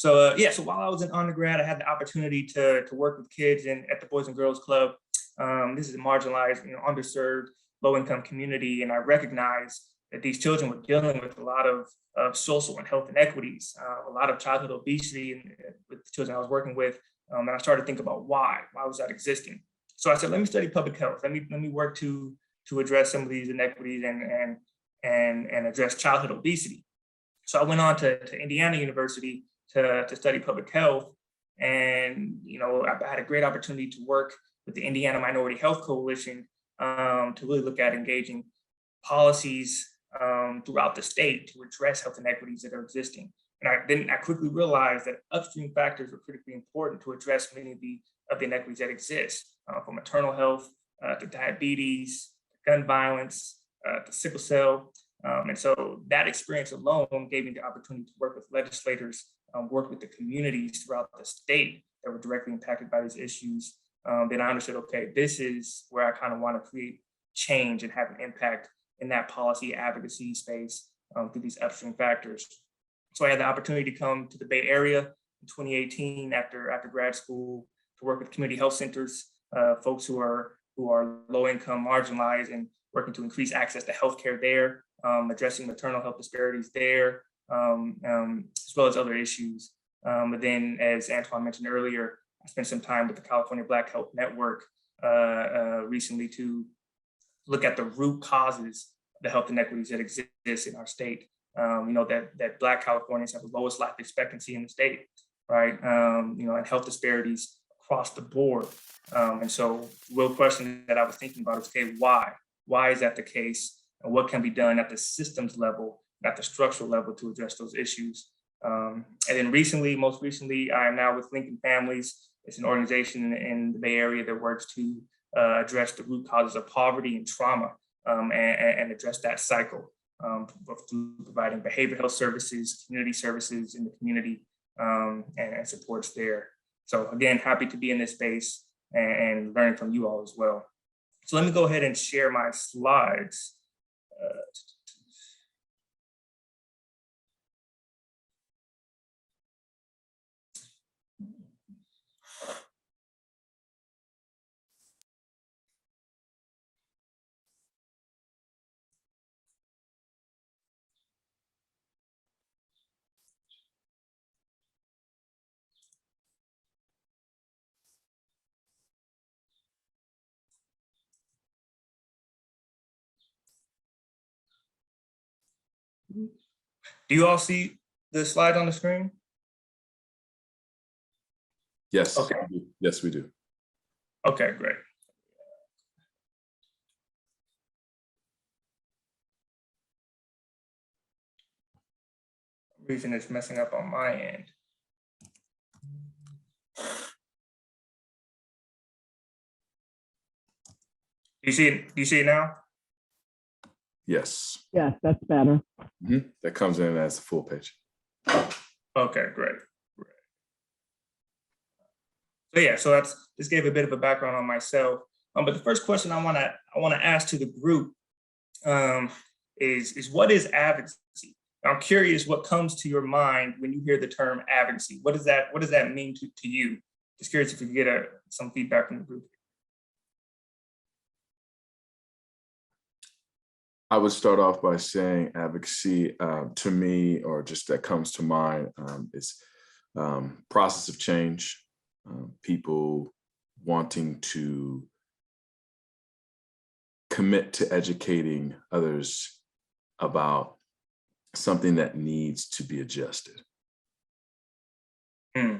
So while I was in undergrad, I had the opportunity to work with kids at the Boys and Girls Club. This is a marginalized, underserved, low-income community, and I recognized that these children were dealing with a lot of social and health inequities, a lot of childhood obesity with the children I was working with, and I started to think about why was that existing? So I said, let me study public health. Let me work to address some of these inequities and address childhood obesity. So I went on to Indiana University to study public health, and I had a great opportunity to work with the Indiana Minority Health Coalition to really look at engaging policies throughout the state to address health inequities that are existing. And I quickly realized that upstream factors were critically important to address many of the inequities that exist, from maternal health to diabetes, gun violence, to sickle cell. And so that experience alone gave me the opportunity to work with legislators, work with the communities throughout the state that were directly impacted by these issues. Then I understood, okay, this is where I kind of want to create change and have an impact in that policy advocacy space through these upstream factors. So I had the opportunity to come to the Bay Area in 2018 after grad school to work with community health centers, folks who are low income, marginalized, and working to increase access to healthcare there, addressing maternal health disparities there, as well as other issues. But then, as Antoine mentioned earlier, I spent some time with the California Black Health Network recently to look at the root causes of the health inequities that exist in our state. That Black Californians have the lowest life expectancy in the state, right? And health disparities across the board. And so the real question that I was thinking about is, okay, why? Why is that the case? And what can be done at the systems level, at the structural level to address those issues? And then most recently, I am now with Lincoln Families. It's an organization in the Bay Area that works to address the root causes of poverty and trauma and address that cycle, through providing behavioral health services, community services in the community, and supports there. So again, happy to be in this space and learning from you all as well. So let me go ahead and share my slides. Do you all see the slide on the screen? Yes. Okay. Yes, we do. Okay, great. Reason it's messing up on my end. Do you see it now? Yes. Yes, that's better. Mm-hmm. That comes in as a full page. Okay, great. So yeah, so this gave a bit of a background on myself. But the first question I want to ask to the group is what is advocacy? I'm curious what comes to your mind when you hear the term advocacy. What does that mean to you? Just curious if you could get some feedback from the group. I would start off by saying advocacy to me, or just that comes to mind, is process of change, people wanting to commit to educating others about something that needs to be adjusted. I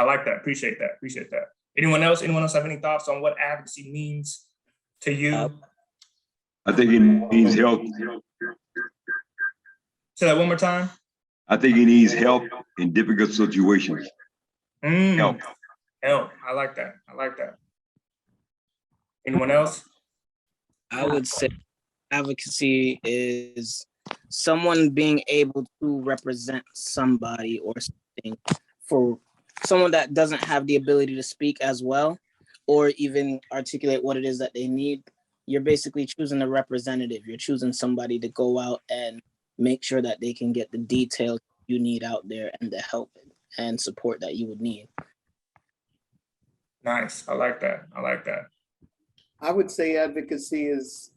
like that. Appreciate that. Anyone else have any thoughts on what advocacy means to you? I think it needs help. Say that one more time. I think it needs help in difficult situations. Help. I like that. Anyone else? I would say advocacy is someone being able to represent somebody or something for someone that doesn't have the ability to speak as well, or even articulate what it is that they need. You're basically choosing a representative. You're choosing somebody to go out and make sure that they can get the details you need out there and the help and support that you would need. Nice. I like that. I like that. I would say advocacy is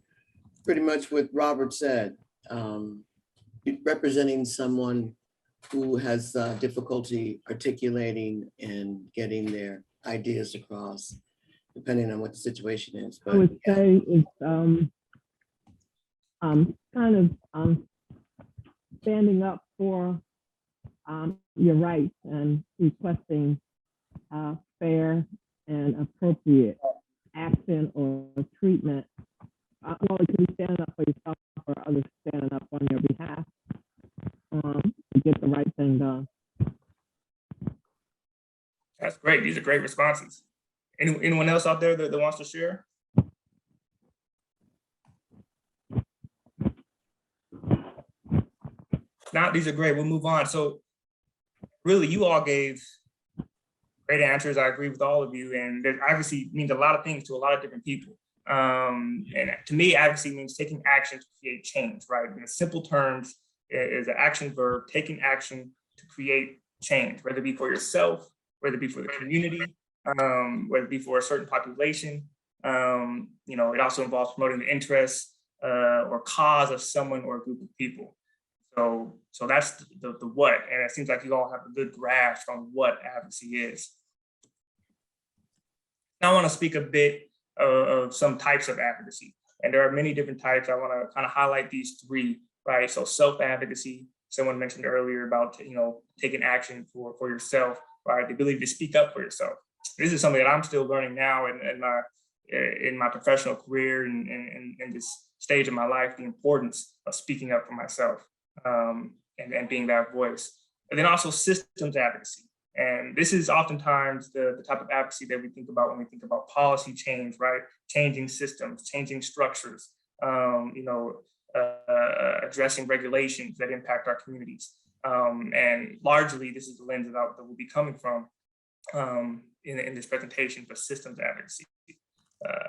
pretty much what Robert said, representing someone who has difficulty articulating and getting their ideas across, depending on what the situation is. But I would say it's kind of standing up for your rights and requesting fair and appropriate action or treatment. Well, it can be standing up for yourself or others standing up on your behalf to get the right thing done. That's great. These are great responses. Anyone else out there that wants to share? Now, these are great. We'll move on. So really, you all gave great answers. I agree with all of you. And advocacy means a lot of things to a lot of different people. And to me, advocacy means taking action to create change, right? In simple terms, is an action verb, taking action to create change, whether it be for yourself, whether it be for the community, whether it be for a certain population. It also involves promoting the interests or cause of someone or a group of people. So that's the what, and it seems like you all have a good grasp on what advocacy is. Now I want to speak a bit of some types of advocacy, and there are many different types. I want to kind of highlight these three, right? So self-advocacy, someone mentioned earlier about taking action for yourself, right? The ability to speak up for yourself. This is something that I'm still learning now in my professional career and in this stage of my life, the importance of speaking up for myself. And being that voice. And then also systems advocacy. And this is oftentimes the type of advocacy that we think about when we think about policy change, right? Changing systems, changing structures, addressing regulations that impact our communities. And largely, this is the lens that we'll be coming from in this presentation for systems advocacy.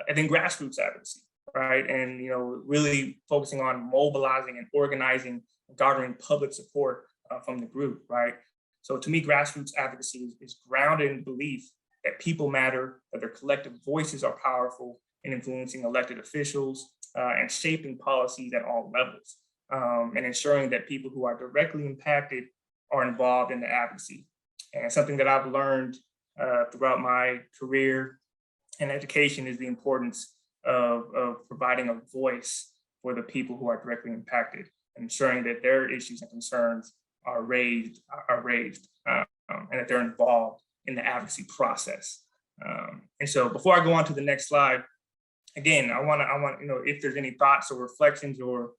And then grassroots advocacy, right? And really focusing on mobilizing and organizing, garnering public support from the group, right? So to me, grassroots advocacy is grounded in belief that people matter, that their collective voices are powerful in influencing elected officials and shaping policies at all levels, and ensuring that people who are directly impacted are involved in the advocacy. And something that I've learned throughout my career and education is the importance of providing a voice for the people who are directly impacted, ensuring that their issues and concerns are raised, and that they're involved in the advocacy process. And so before I go on to the next slide, again, I want if there's any thoughts or reflections or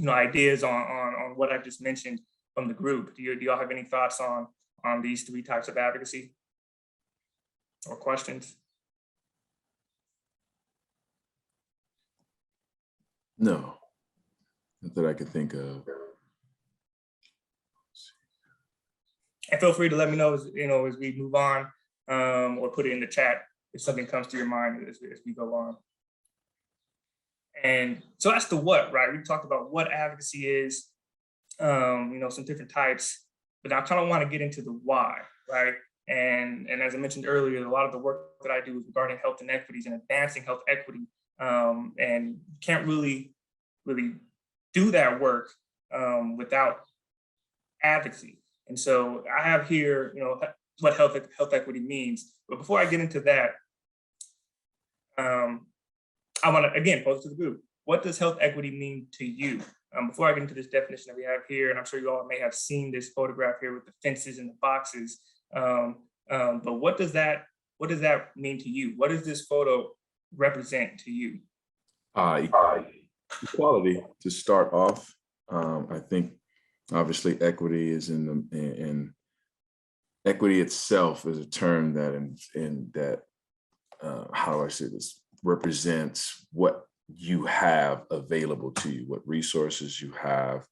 ideas on what I just mentioned from the group. Do y'all have any thoughts on these three types of advocacy or questions? No, not that I could think of. And feel free to let me know as we move on, or put it in the chat if something comes to your mind as we go on. And so that's the what, right? We talked about what advocacy is, some different types, but I kind of want to get into the why, right? And as I mentioned earlier, a lot of the work that I do is regarding health inequities and advancing health equity. And can't really do that work without advocacy. And so I have here, what health equity means. But before I get into that, I want to again pose to the group: what does health equity mean to you? Before I get into this definition that we have here, and I'm sure you all may have seen this photograph here with the fences and the boxes. But what does that mean to you? What does this photo represent to you? Equality to start off. I think obviously equity is in equity itself is a term that how do I say this, represents what you have available to you, what resources you have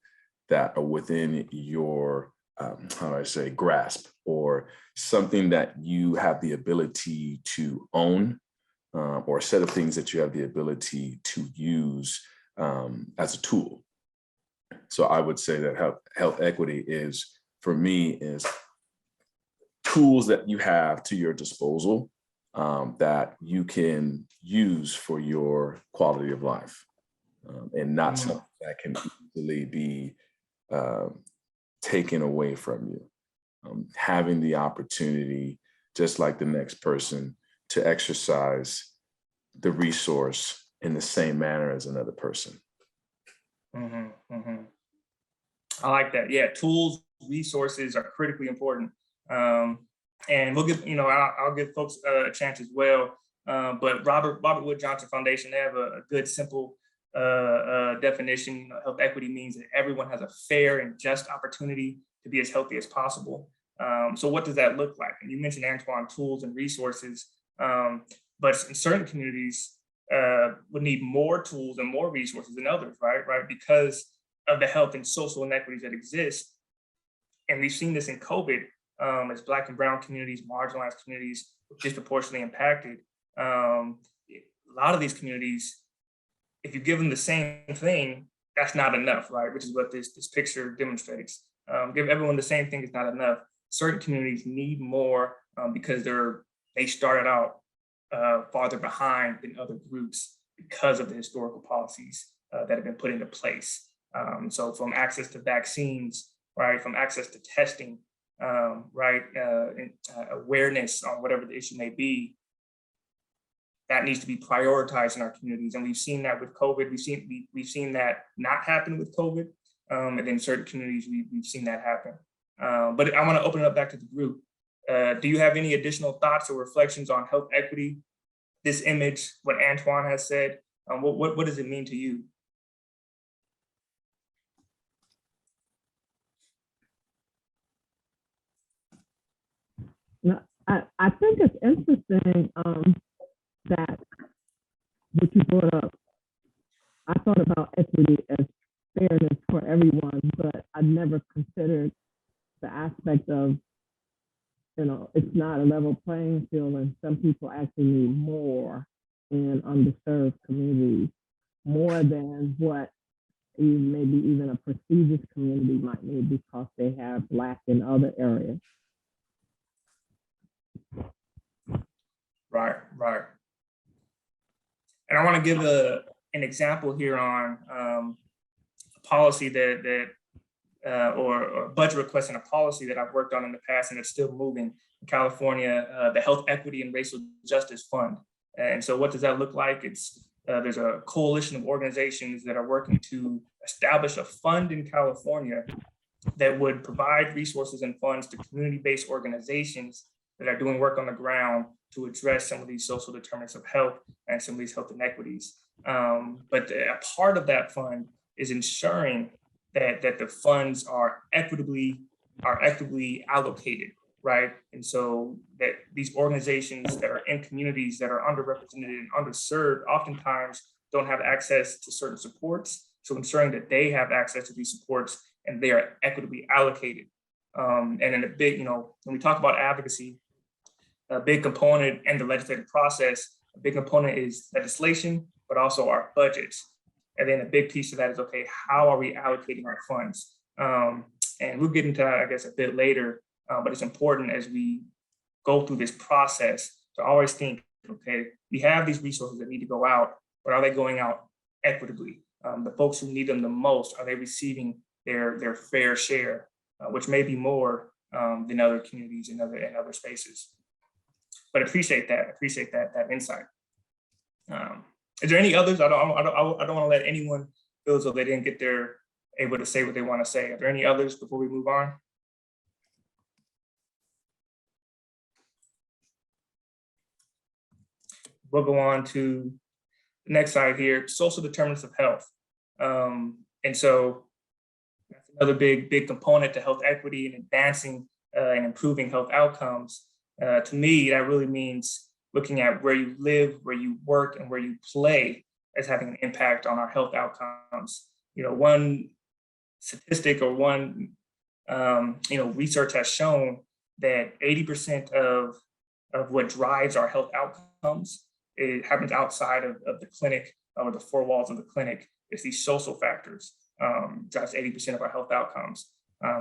that are within your how do I say, grasp, or something that you have the ability to own, or a set of things that you have the ability to use as a tool. So I would say that health equity is, for me, is tools that you have to your disposal that you can use for your quality of life, and not something that can easily be taken away from you. Having the opportunity, just like the next person, to exercise the resource in the same manner as another person. I like that. Yeah, tools, resources are critically important. And we'll give, I'll give folks a chance as well. But Robert Wood Johnson Foundation, they have a good, simple definition. Health equity means that everyone has a fair and just opportunity to be as healthy as possible. So what does that look like? And you mentioned, Antoine, tools and resources, but in certain communities would need more tools and more resources than others, right? Because of the health and social inequities that exist. And we've seen this in COVID, as Black and brown communities, marginalized communities, disproportionately impacted. A lot of these communities, if you give them the same thing, that's not enough, right? Which is what this picture demonstrates. Give everyone the same thing is not enough. Certain communities need more because they started out farther behind than other groups because of the historical policies that have been put into place. So from access to vaccines, right, from access to testing, right, and, awareness on whatever the issue may be, that needs to be prioritized in our communities. And we've seen that with COVID. We've seen that not happen with COVID. And then certain communities, we've seen that happen. But I want to open it up back to the group. Do you have any additional thoughts or reflections on health equity, this image, what Antoine has said? What does it mean to you? I think it's interesting that what you brought up. I thought about equity as fairness for everyone, but I never considered the aspect of, it's not a level playing field, and some people actually need more in underserved communities, more than what maybe even a prestigious community might need because they have lack in other areas. Right. And I want to give an example here on a policy or budget request and a policy that I've worked on in the past and it's still moving in California, the Health Equity and Racial Justice Fund. And so what does that look like? There's a coalition of organizations that are working to establish a fund in California that would provide resources and funds to community-based organizations that are doing work on the ground to address some of these social determinants of health and some of these health inequities. But a part of that fund is ensuring that the funds are equitably allocated, right? And so that these organizations that are in communities that are underrepresented and underserved oftentimes don't have access to certain supports. So ensuring that they have access to these supports and they are equitably allocated. And in a big, when we talk about advocacy, a big component in the legislative process, a big component is legislation, but also our budgets. And then a big piece of that is, okay, how are we allocating our funds? And we'll get into that, I guess, a bit later, but it's important as we go through this process to always think, okay, we have these resources that need to go out, but are they going out equitably? The folks who need them the most, are they receiving their fair share, which may be more than other communities and other spaces? But appreciate that insight. Is there any others? I don't want to let anyone feel as though they didn't get able to say what they want to say. Are there any others before we move on? We'll go on to the next slide here, social determinants of health. And so that's another big component to health equity and advancing and improving health outcomes. To me, that really means looking at where you live, where you work, and where you play as having an impact on our health outcomes. One statistic or one research has shown that 80% of what drives our health outcomes, it happens outside of the clinic or the four walls of the clinic. It's these social factors. drives 80% of our health outcomes.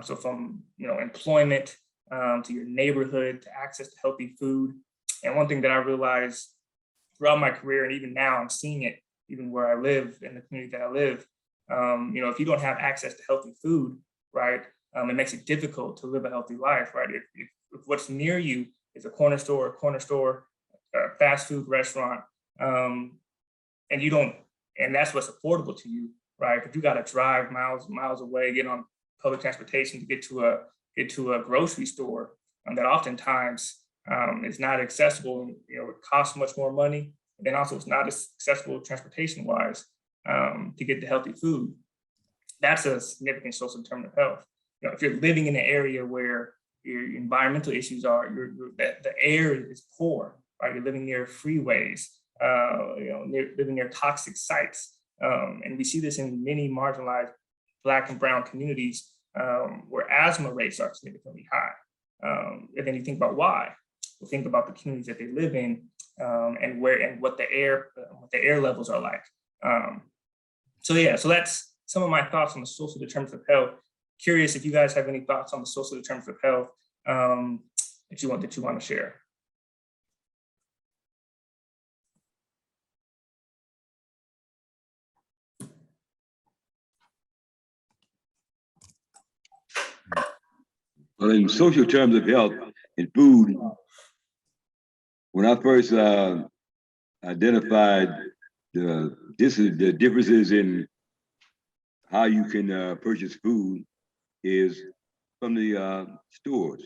So from employment to your neighborhood to access to healthy food. And one thing that I realized throughout my career, and even now I'm seeing it even where I live, in the community that I live, if you don't have access to healthy food, right, it makes it difficult to live a healthy life, right? If what's near you is a corner store, a fast food restaurant, and you don't, and that's what's affordable to you, right? If you got to drive miles away, get on public transportation to get to a grocery store, that oftentimes is not accessible. It costs much more money, and then also it's not as accessible transportation-wise to get the healthy food. That's a significant social determinant of health. If you're living in an area where your environmental issues are, the air is poor, right? You're living near freeways, living near toxic sites. And we see this in many marginalized Black and brown communities where asthma rates are significantly high. And then you think about why. Well, think about the communities that they live in and what the air levels are like. So that's some of my thoughts on the social determinants of health. Curious if you guys have any thoughts on the social determinants of health that you want to share. Well, in social terms of health and food, when I first identified the differences in how you can purchase food is from the stores.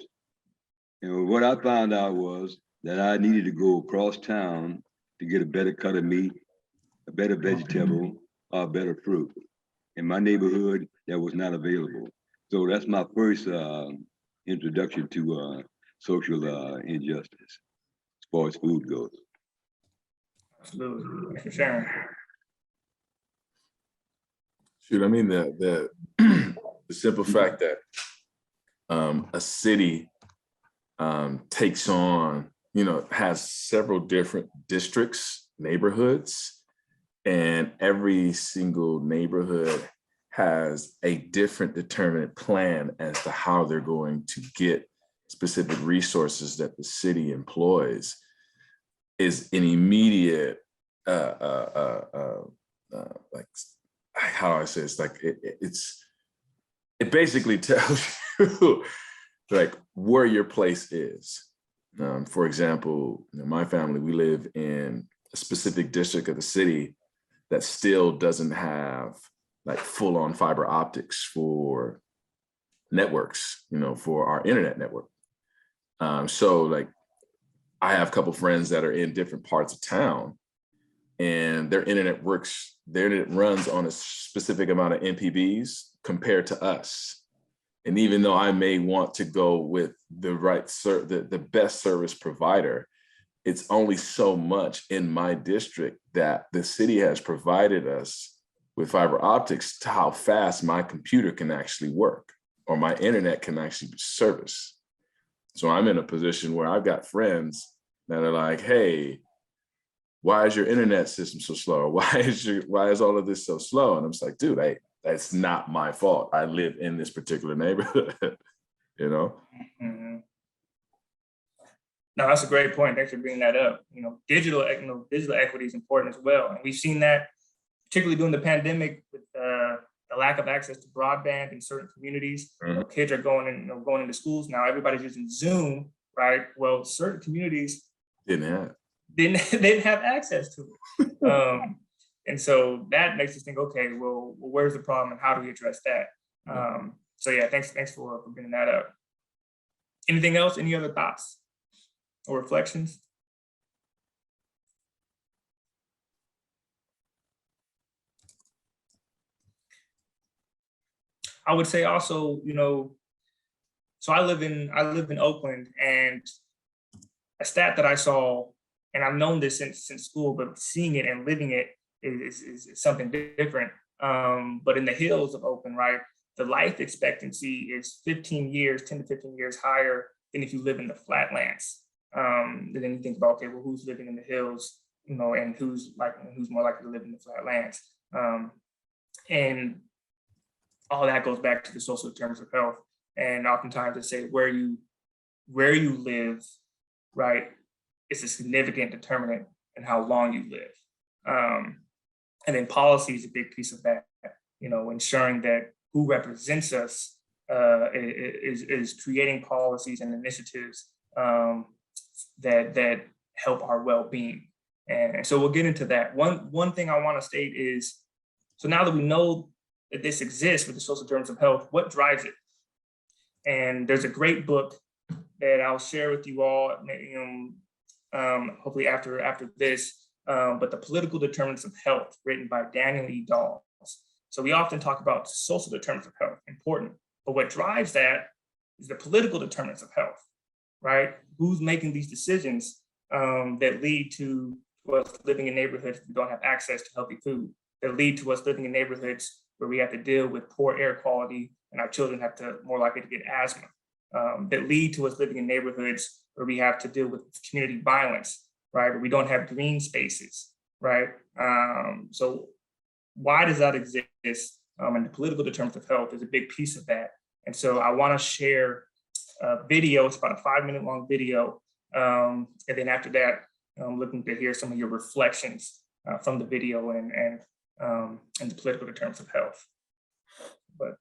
And what I found out was that I needed to go across town to get a better cut of meat, a better vegetable, or a better fruit. In my neighborhood, that was not available. So that's my first introduction to social injustice as far as food goes. Absolutely. Thanks for sharing. Shoot, I mean, the simple fact that a city takes on, has several different districts, neighborhoods, and every single neighborhood has a different determinant plan as to how they're going to get specific resources that the city employs, is an immediate, like, how do I say this? Like, it basically tells you like where your place is. For example, my family, we live in a specific district of the city that still doesn't have like full-on fiber optics for networks, for our internet network. So like, I have a couple friends that are in different parts of town, and their internet runs on a specific amount of MPBs compared to us. And even though I may want to go with the best service provider, it's only so much in my district that the city has provided us with fiber optics to how fast my computer can actually work or my internet can actually service. So I'm in a position where I've got friends that are like, hey, why is your internet system so slow? Why is all of this so slow? And I'm just like, dude, hey, that's not my fault. I live in this particular neighborhood, Mm-hmm. No, that's a great point. Thanks for bringing that up. Digital equity is important as well. And we've seen that particularly during the pandemic with the lack of access to broadband in certain communities. Mm-hmm. Kids are going into schools now. Everybody's using Zoom, right? Well, certain communities didn't have access to it. And so that makes us think, okay, well, where's the problem and how do we address that? So yeah, thanks for bringing that up. Anything else? Any other thoughts or reflections? I would say also, so I live in Oakland, and a stat that I saw, and I've known this since school, but seeing it and living it is something different. But in the hills of Oakland, right, the life expectancy is 10 to 15 years higher than if you live in the flatlands. And then you think about, okay, well, who's living in the hills, and who's more likely to live in the flatlands? And all that goes back to the social determinants of health. And oftentimes they say where you live, right, is a significant determinant in how long you live. And then policy is a big piece of that, ensuring that who represents us is creating policies and initiatives that help our well-being. And so we'll get into that. One thing I want to state is, so now that we know that this exists with the social determinants of health, what drives it? And there's a great book that I'll share with you all, hopefully after this, but The Political Determinants of Health, written by Daniel E. Dawes. So we often talk about social determinants of health, important, but what drives that is the political determinants of health, right? Who's making these decisions that lead to us living in neighborhoods that don't have access to healthy food, that lead to us living in neighborhoods where we have to deal with poor air quality and our children have to more likely to get asthma, that lead to us living in neighborhoods where we have to deal with community violence, right? Where we don't have green spaces, right? So why does that exist? And the political determinants of health is a big piece of that. And so I want to share a video. It's about a 5-minute long video. And then after that, I'm looking to hear some of your reflections from the video and the political determinants of health. But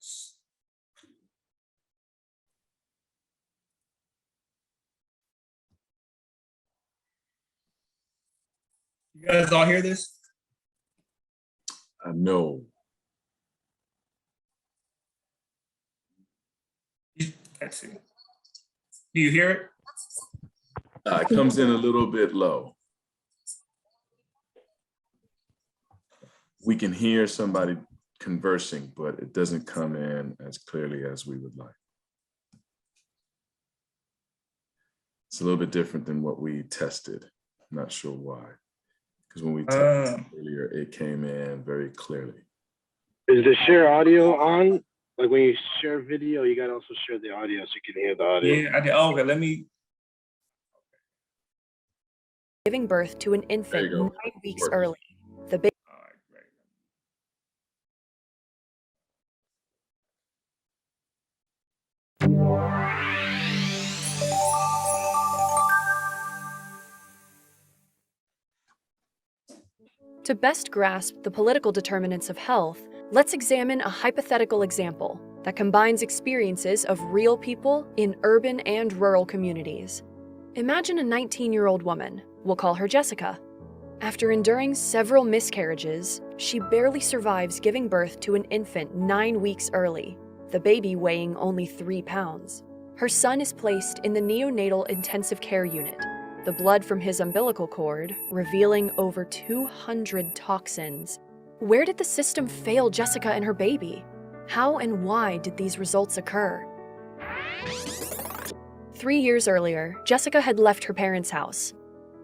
you guys all hear this? No. Let's see. Do you hear it? It comes in a little bit low. We can hear somebody conversing, but it doesn't come in as clearly as we would like. It's a little bit different than what we tested. I'm not sure why. Because when we tested earlier, it came in very clearly. Is the share audio on? Like when you share video, you gotta also share the audio so you can hear the audio. Yeah, I did. Oh, okay, let me. Giving birth to an infant 9 weeks early. The baby. All right, great. To best grasp the political determinants of health, let's examine a hypothetical example that combines experiences of real people in urban and rural communities. Imagine a 19-year-old woman, we'll call her Jessica. After enduring several miscarriages, she barely survives giving birth to an infant 9 weeks early, the baby weighing only 3 pounds. Her son is placed in the neonatal intensive care unit, the blood from his umbilical cord revealing over 200 toxins. Where did the system fail Jessica and her baby? How and why did these results occur? 3 years earlier, Jessica had left her parents' house.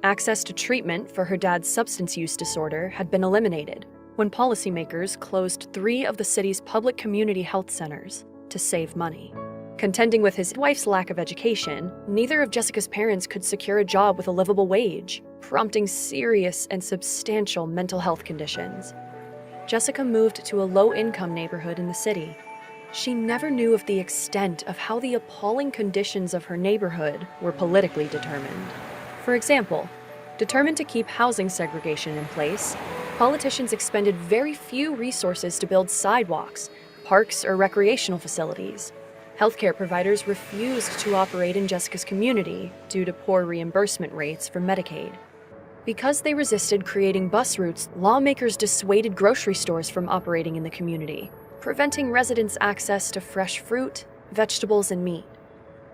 Access to treatment for her dad's substance use disorder had been eliminated when policymakers closed 3 of the city's public community health centers to save money. Contending with his wife's lack of education, neither of Jessica's parents could secure a job with a livable wage, prompting serious and substantial mental health conditions. Jessica moved to a low-income neighborhood in the city. She never knew of the extent of how the appalling conditions of her neighborhood were politically determined. For example, determined to keep housing segregation in place, politicians expended very few resources to build sidewalks, parks, or recreational facilities. Healthcare providers refused to operate in Jessica's community due to poor reimbursement rates for Medicaid. Because they resisted creating bus routes, lawmakers dissuaded grocery stores from operating in the community, preventing residents access to fresh fruit, vegetables, and meat.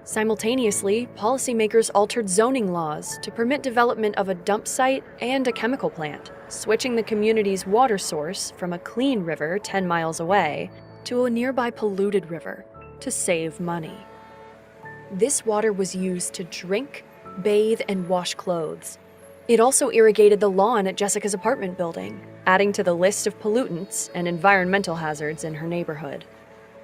Simultaneously, policymakers altered zoning laws to permit development of a dump site and a chemical plant, switching the community's water source from a clean river 10 miles away to a nearby polluted river to save money. This water was used to drink, bathe, and wash clothes. It also irrigated the lawn at Jessica's apartment building, adding to the list of pollutants and environmental hazards in her neighborhood.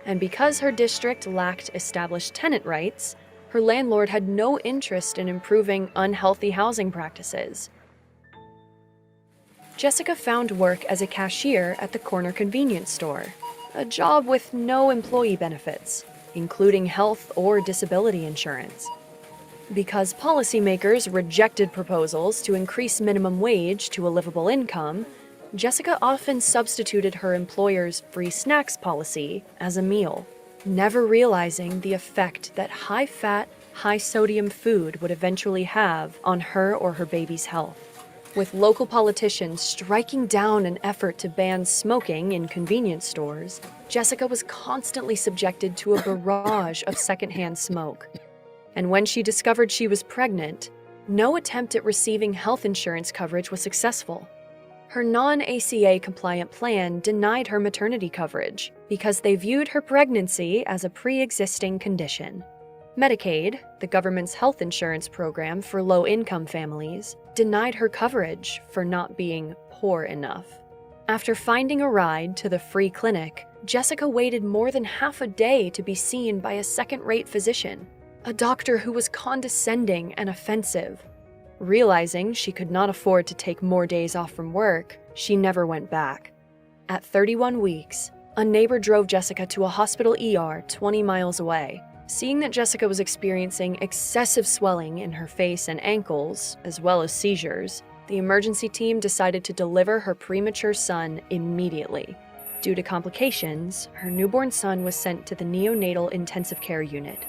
And because her district lacked established tenant rights, her landlord had no interest in improving unhealthy housing practices. Jessica found work as a cashier at the corner convenience store. a job with no employee benefits, including health or disability insurance. Because policymakers rejected proposals to increase minimum wage to a livable income, Jessica often substituted her employer's free snacks policy as a meal, never realizing the effect that high-fat, high-sodium food would eventually have on her or her baby's health. With local politicians striking down an effort to ban smoking in convenience stores, Jessica was constantly subjected to a barrage of secondhand smoke. And when she discovered she was pregnant, no attempt at receiving health insurance coverage was successful. Her non-ACA compliant plan denied her maternity coverage because they viewed her pregnancy as a pre-existing condition. Medicaid, the government's health insurance program for low-income families, denied her coverage for not being poor enough. After finding a ride to the free clinic, Jessica waited more than half a day to be seen by a second-rate physician, a doctor who was condescending and offensive. Realizing she could not afford to take more days off from work, she never went back. At 31 weeks, a neighbor drove Jessica to a hospital ER 20 miles away. Seeing that Jessica was experiencing excessive swelling in her face and ankles, as well as seizures, the emergency team decided to deliver her premature son immediately. Due to complications, her newborn son was sent to the neonatal intensive care unit.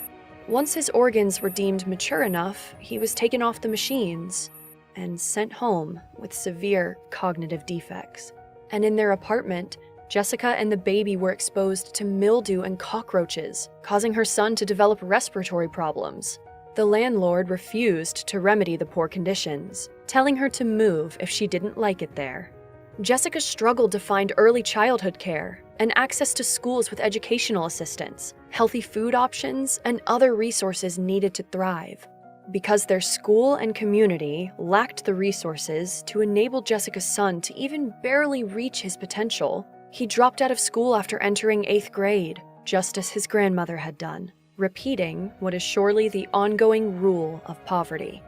Once his organs were deemed mature enough, he was taken off the machines and sent home with severe cognitive defects. And in their apartment, Jessica and the baby were exposed to mildew and cockroaches, causing her son to develop respiratory problems. The landlord refused to remedy the poor conditions, telling her to move if she didn't like it there. Jessica struggled to find early childhood care and access to schools with educational assistance, healthy food options, and other resources needed to thrive. Because their school and community lacked the resources to enable Jessica's son to even barely reach his potential, he dropped out of school after entering 8th grade, just as his grandmother had done, repeating what is surely the ongoing rule of poverty.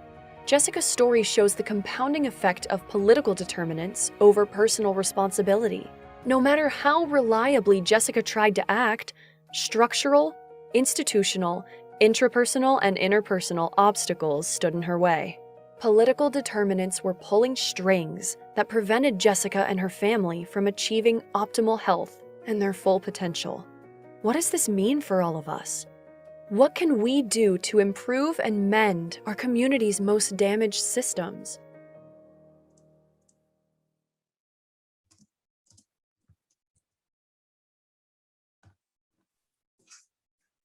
Jessica's story shows the compounding effect of political determinants over personal responsibility. No matter how reliably Jessica tried to act, structural, institutional, intrapersonal, and interpersonal obstacles stood in her way. Political determinants were pulling strings that prevented Jessica and her family from achieving optimal health and their full potential. What does this mean for all of us? What can we do to improve and mend our community's most damaged systems?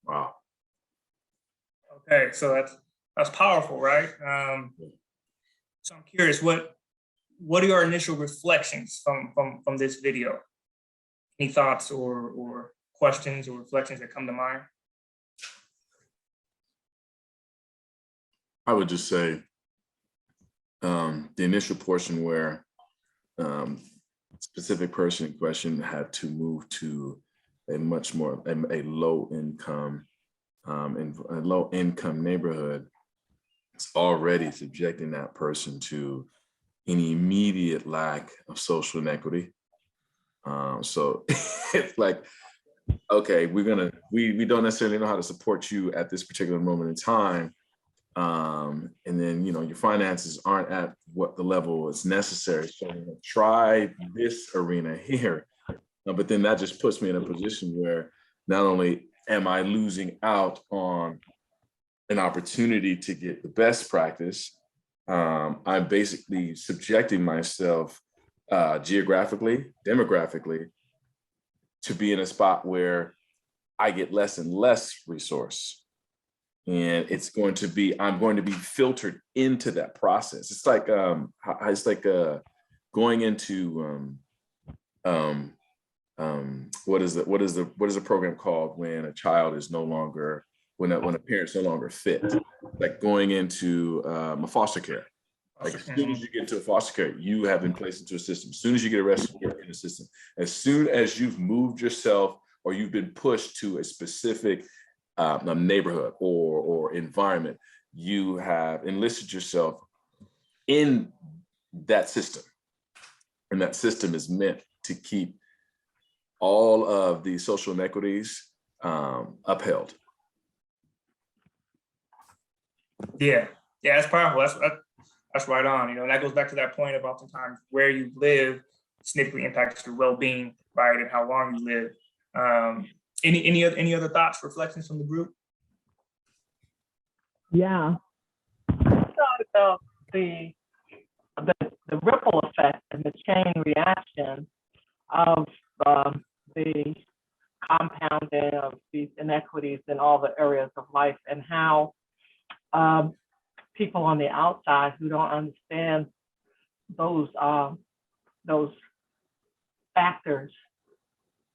Wow. Okay, so that's powerful, right? So I'm curious, what are your initial reflections from this video? Any thoughts or questions or reflections that come to mind? I would just say the initial portion where specific person in question had to move to a much more a low income in a low income neighborhood, it's already subjecting that person to an immediate lack of social inequity. So it's like, okay, we don't necessarily know how to support you at this particular moment in time. And then, your finances aren't at what the level is necessary. So try this arena here. But then that just puts me in a position where not only am I losing out on an opportunity to get the best practice, I'm basically subjecting myself geographically, demographically, to be in a spot where I get less and less resource. And I'm going to be filtered into that process. It's like going into what is the program called when a child is no longer, when a parent's no longer fit, like going into a foster care. Like as soon as you get into a foster care, you have been placed into a system. As soon as you get arrested, you're in a system. As soon as you've moved yourself or you've been pushed to a specific neighborhood or environment, you have enlisted yourself in that system. And that system is meant to keep all of the social inequities upheld. Yeah, that's powerful. That's right on. And that goes back to that point about sometimes where you live significantly impacts your well-being, right, and how long you live. Any other thoughts, reflections from the group? Yeah. So the ripple effect and the chain reaction of the compounding of these inequities in all the areas of life, and how people on the outside who don't understand those factors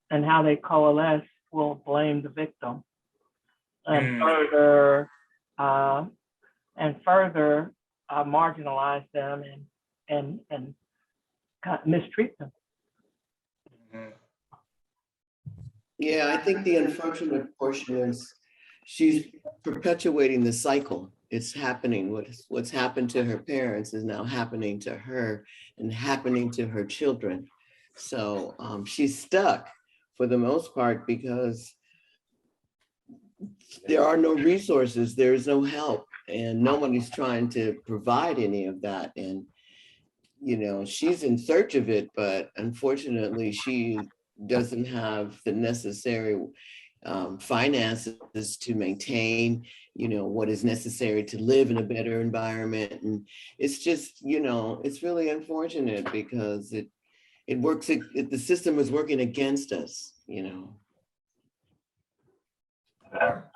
and how they coalesce will blame the victim and further marginalize them and mistreat them. Yeah, I think the unfortunate portion is she's perpetuating the cycle. It's happening. What's happened to her parents is now happening to her and happening to her children. So she's stuck for the most part because there are no resources, there's no help, and nobody's trying to provide any of that. And, you know, she's in search of it, but unfortunately, she doesn't have the necessary finances to maintain, you know, what is necessary to live in a better environment. And it's just, you know, it's really unfortunate because the system is working against us, you know.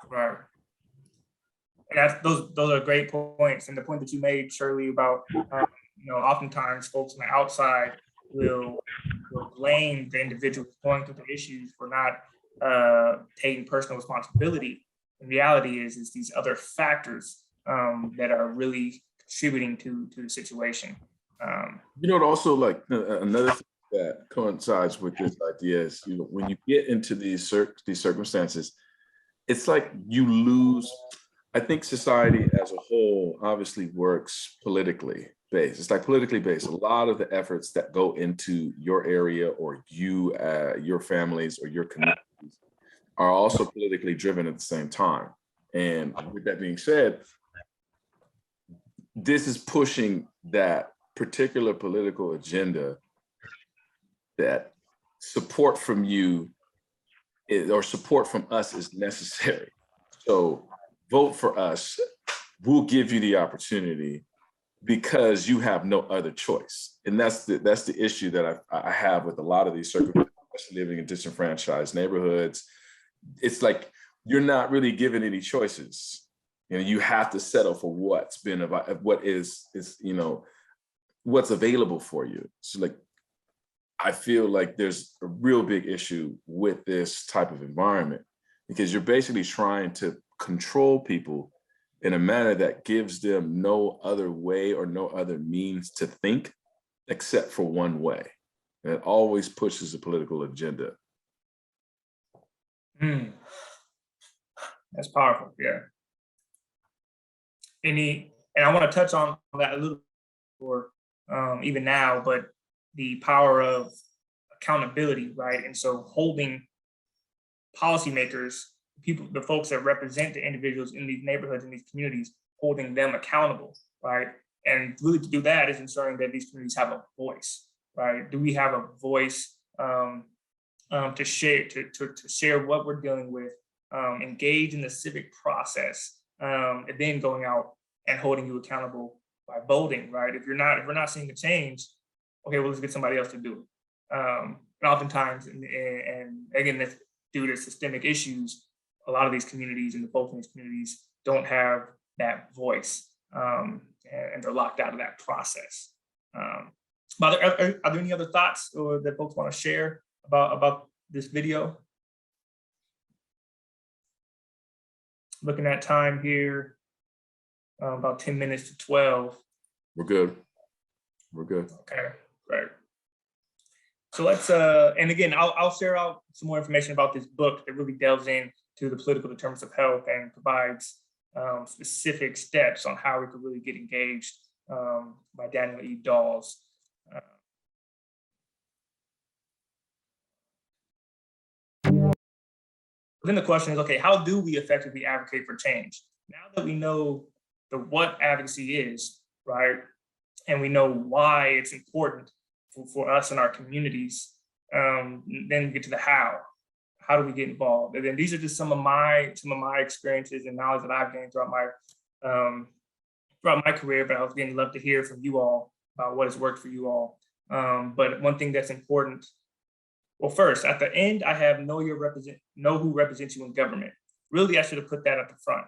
Right. And those are great points. And the point that you made, Shirley, about oftentimes folks on the outside will blame the individual going through the issues for not taking personal responsibility. The reality is these other factors that are really contributing to the situation. Also, like another thing that coincides with this idea is, when you get into these circumstances, it's like you lose. I think society as a whole obviously works politically based. It's like politically based. A lot of the efforts that go into your area or your families or your communities are also politically driven at the same time. And with that being said, this is pushing that particular political agenda that support from you or support from us is necessary. So vote for us. We'll give you the opportunity because you have no other choice. And that's the issue that I have with a lot of these circumstances, especially living in disenfranchised neighborhoods. It's like you're not really given any choices. You have to settle for what's been about, what is what's available for you. So like, I feel like there's a real big issue with this type of environment because you're basically trying to control people in a manner that gives them no other way or no other means to think except for one way. And it always pushes a political agenda. That's powerful, yeah. And I want to touch on that a little more even now, but the power of accountability, right? And so holding policymakers, the folks that represent the individuals in these neighborhoods, in these communities, holding them accountable, right? And really to do that is ensuring that these communities have a voice, right? Do we have a voice to share what we're dealing with, engage in the civic process, and then going out and holding you accountable by voting, right? If we're not seeing a change, okay, well, let's get somebody else to do it. And oftentimes, and again, that's due to systemic issues, a lot of these communities and the folks in these communities don't have that voice, and they're locked out of that process. But are there any other thoughts or that folks want to share about this video? Looking at time here, about 10 minutes to 12. We're good. Okay, great. So let's, and again, I'll share out some more information about this book that really delves into the political determinants of health and provides specific steps on how we could really get engaged, by Daniel E. Dawes. But then the question is, okay, how do we effectively advocate for change? Now that we know what advocacy is, right? And we know why it's important for us and our communities, then we get to the how. How do we get involved? And then these are just some of my experiences and knowledge that I've gained throughout my career, but I was again love to hear from you all about what has worked for you all. But one thing that's important, well, first, at the end, I have know who represents you in government. Really, I should have put that at the front.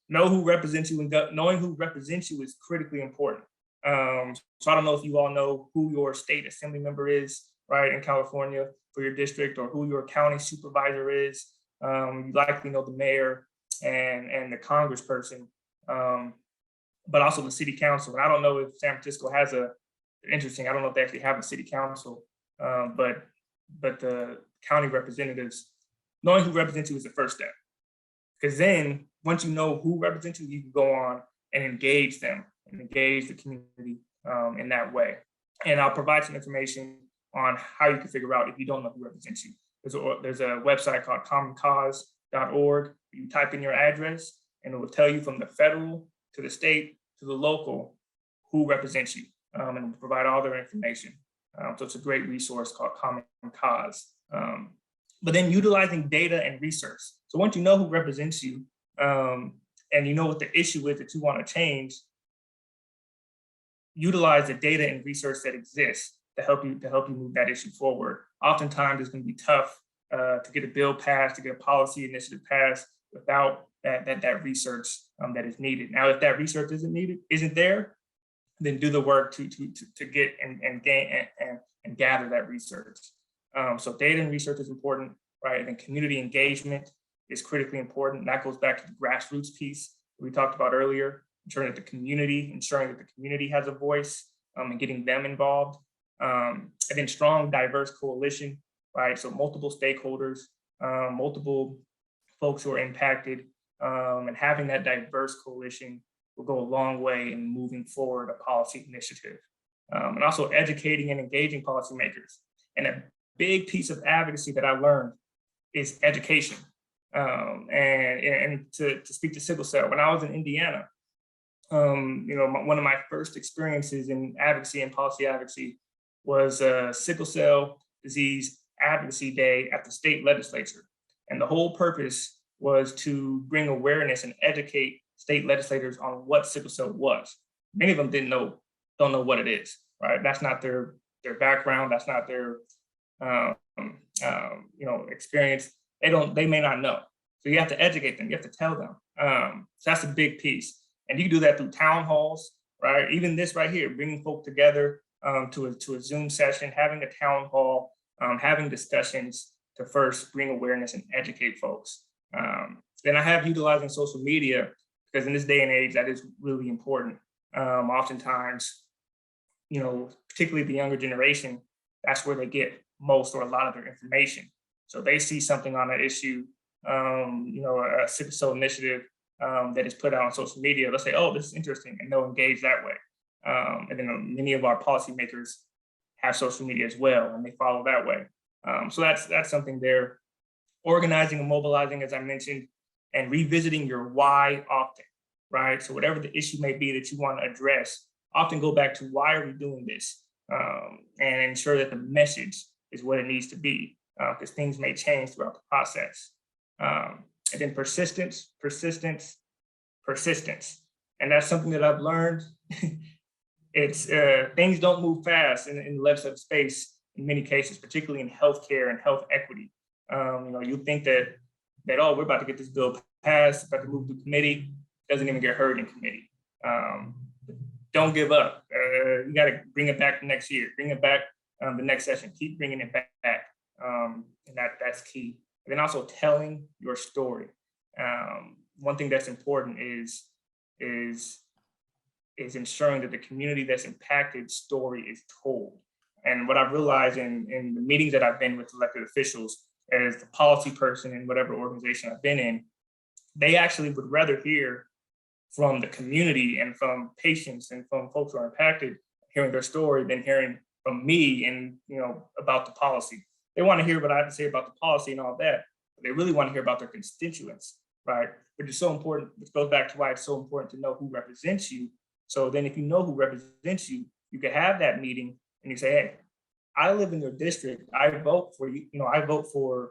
Know who represents you knowing who represents you is critically important. So I don't know if you all know who your state assembly member is, right, in California for your district, or who your county supervisor is. You likely know the mayor and the congressperson, but also the city council. And I don't know if San Francisco has I don't know if they actually have a city council, but the county representatives, knowing who represents you is the first step. Because then once you know who represents you, you can go on and engage them and engage the community in that way. And I'll provide some information on how you can figure out if you don't know who represents you. There's a website called commoncause.org. You type in your address and it will tell you from the federal to the state to the local who represents you, and will provide all their information. So it's a great resource called Common Cause. But then utilizing data and research. So once you know who represents you, and you know what the issue is that you want to change, utilize the data and research that exists to help you move that issue forward. Oftentimes it's going to be tough to get a bill passed, to get a policy initiative passed without that research that is needed. Now, if that research isn't there, then do the work to get and gain and gather that research. So data and research is important, right? And then community engagement is critically important. And that goes back to the grassroots piece we talked about earlier, ensuring that the community has a voice, and getting them involved. And then strong, diverse coalition, right? So multiple stakeholders, multiple folks who are impacted, and having that diverse coalition will go a long way in moving forward a policy initiative. And also educating and engaging policymakers. And a big piece of advocacy that I learned is education. And to speak to sickle cell, when I was in Indiana, one of my first experiences in advocacy and policy advocacy was Sickle Cell Disease Advocacy Day at the state legislature. And the whole purpose was to bring awareness and educate state legislators on what sickle cell was. Many of them don't know what it is, right? That's not their background. That's not their experience. They may not know. So you have to educate them. You have to tell them. So that's a big piece. And you can do that through town halls, right? Even this right here, bringing folk together to a Zoom session, having a town hall, having discussions to first bring awareness and educate folks. Then I have utilizing social media, because in this day and age, that is really important. Oftentimes, particularly the younger generation, that's where they get most or a lot of their information. So they see something on an issue, a sickle cell initiative that is put out on social media. They'll say, oh, this is interesting, and they'll engage that way. And then many of our policymakers have social media as well, and they follow that way. So that's something there. Organizing and mobilizing, as I mentioned, and revisiting your why often, right? So whatever the issue may be that you want to address, often go back to why are we doing this, and ensure that the message is what it needs to be, because things may change throughout the process. And then persistence. And that's something that I've learned. It's things don't move fast in the legislative space in many cases, particularly in healthcare and health equity. You think that we're about to get this bill passed, about to move through committee, doesn't even get heard in committee. Don't give up. You got to bring it back the next year, bring it back the next session, keep bringing it back. And that's key. And then also telling your story. One thing that's important is ensuring that the community that's impacted story is told. And what I've realized in the meetings that I've been with elected officials as the policy person in whatever organization I've been in, they actually would rather hear from the community and from patients and from folks who are impacted, hearing their story, than hearing from me and about the policy. They want to hear what I have to say about the policy and all that, but they really want to hear about their constituents, right? Which is so important, which goes back to why it's so important to know who represents you. So then if you know who represents you, you can have that meeting and you say, hey, I live in your district. I vote for you. I vote for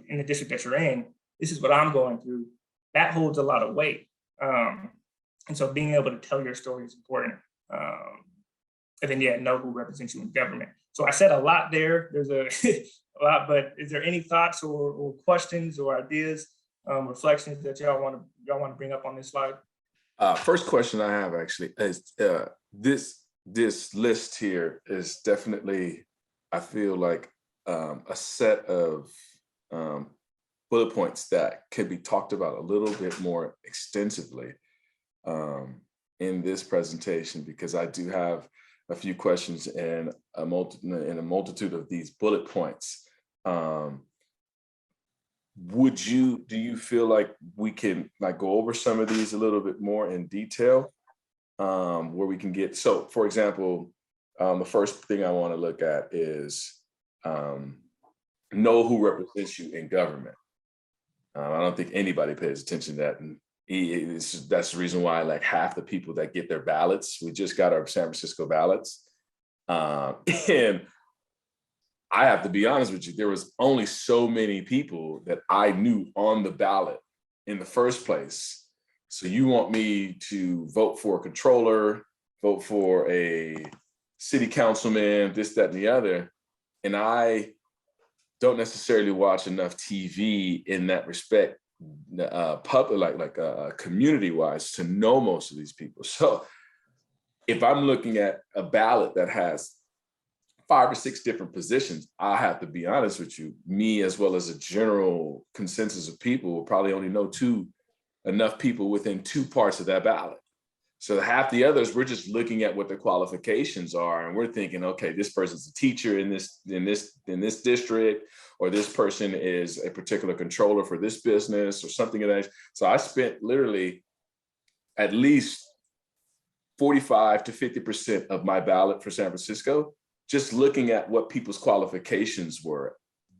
in the district that you're in. This is what I'm going through. That holds a lot of weight. And so being able to tell your story is important. And then, yeah, know who represents you in government. So I said a lot there. There's a lot, but is there any thoughts or questions or ideas, reflections that y'all want to bring up on this slide? First question I have actually is this list here is definitely, I feel like, a set of bullet points that could be talked about a little bit more extensively in this presentation, because I do have a few questions and a multitude of these bullet points. Do you feel like we can go over some of these a little bit more in detail, where we can get, so for example, the first thing I want to look at is know who represents you in government. I don't think anybody pays attention to that. And that's the reason why like half the people that get their ballots, we just got our San Francisco ballots. And I have to be honest with you, there was only so many people that I knew on the ballot in the first place. So you want me to vote for a controller, vote for a city councilman, this, that, and the other. And I don't necessarily watch enough TV in that respect, public, community-wise, to know most of these people. So if I'm looking at a ballot that has 5 or 6 different positions, I have to be honest with you, me as well as a general consensus of people will probably only know enough people within 2 parts of that ballot. So half the others, we're just looking at what their qualifications are, and we're thinking, okay, this person's a teacher in this district, or this person is a particular controller for this business or something of that. So I spent literally at least 45 to 50% of my ballot for San Francisco just looking at what people's qualifications were,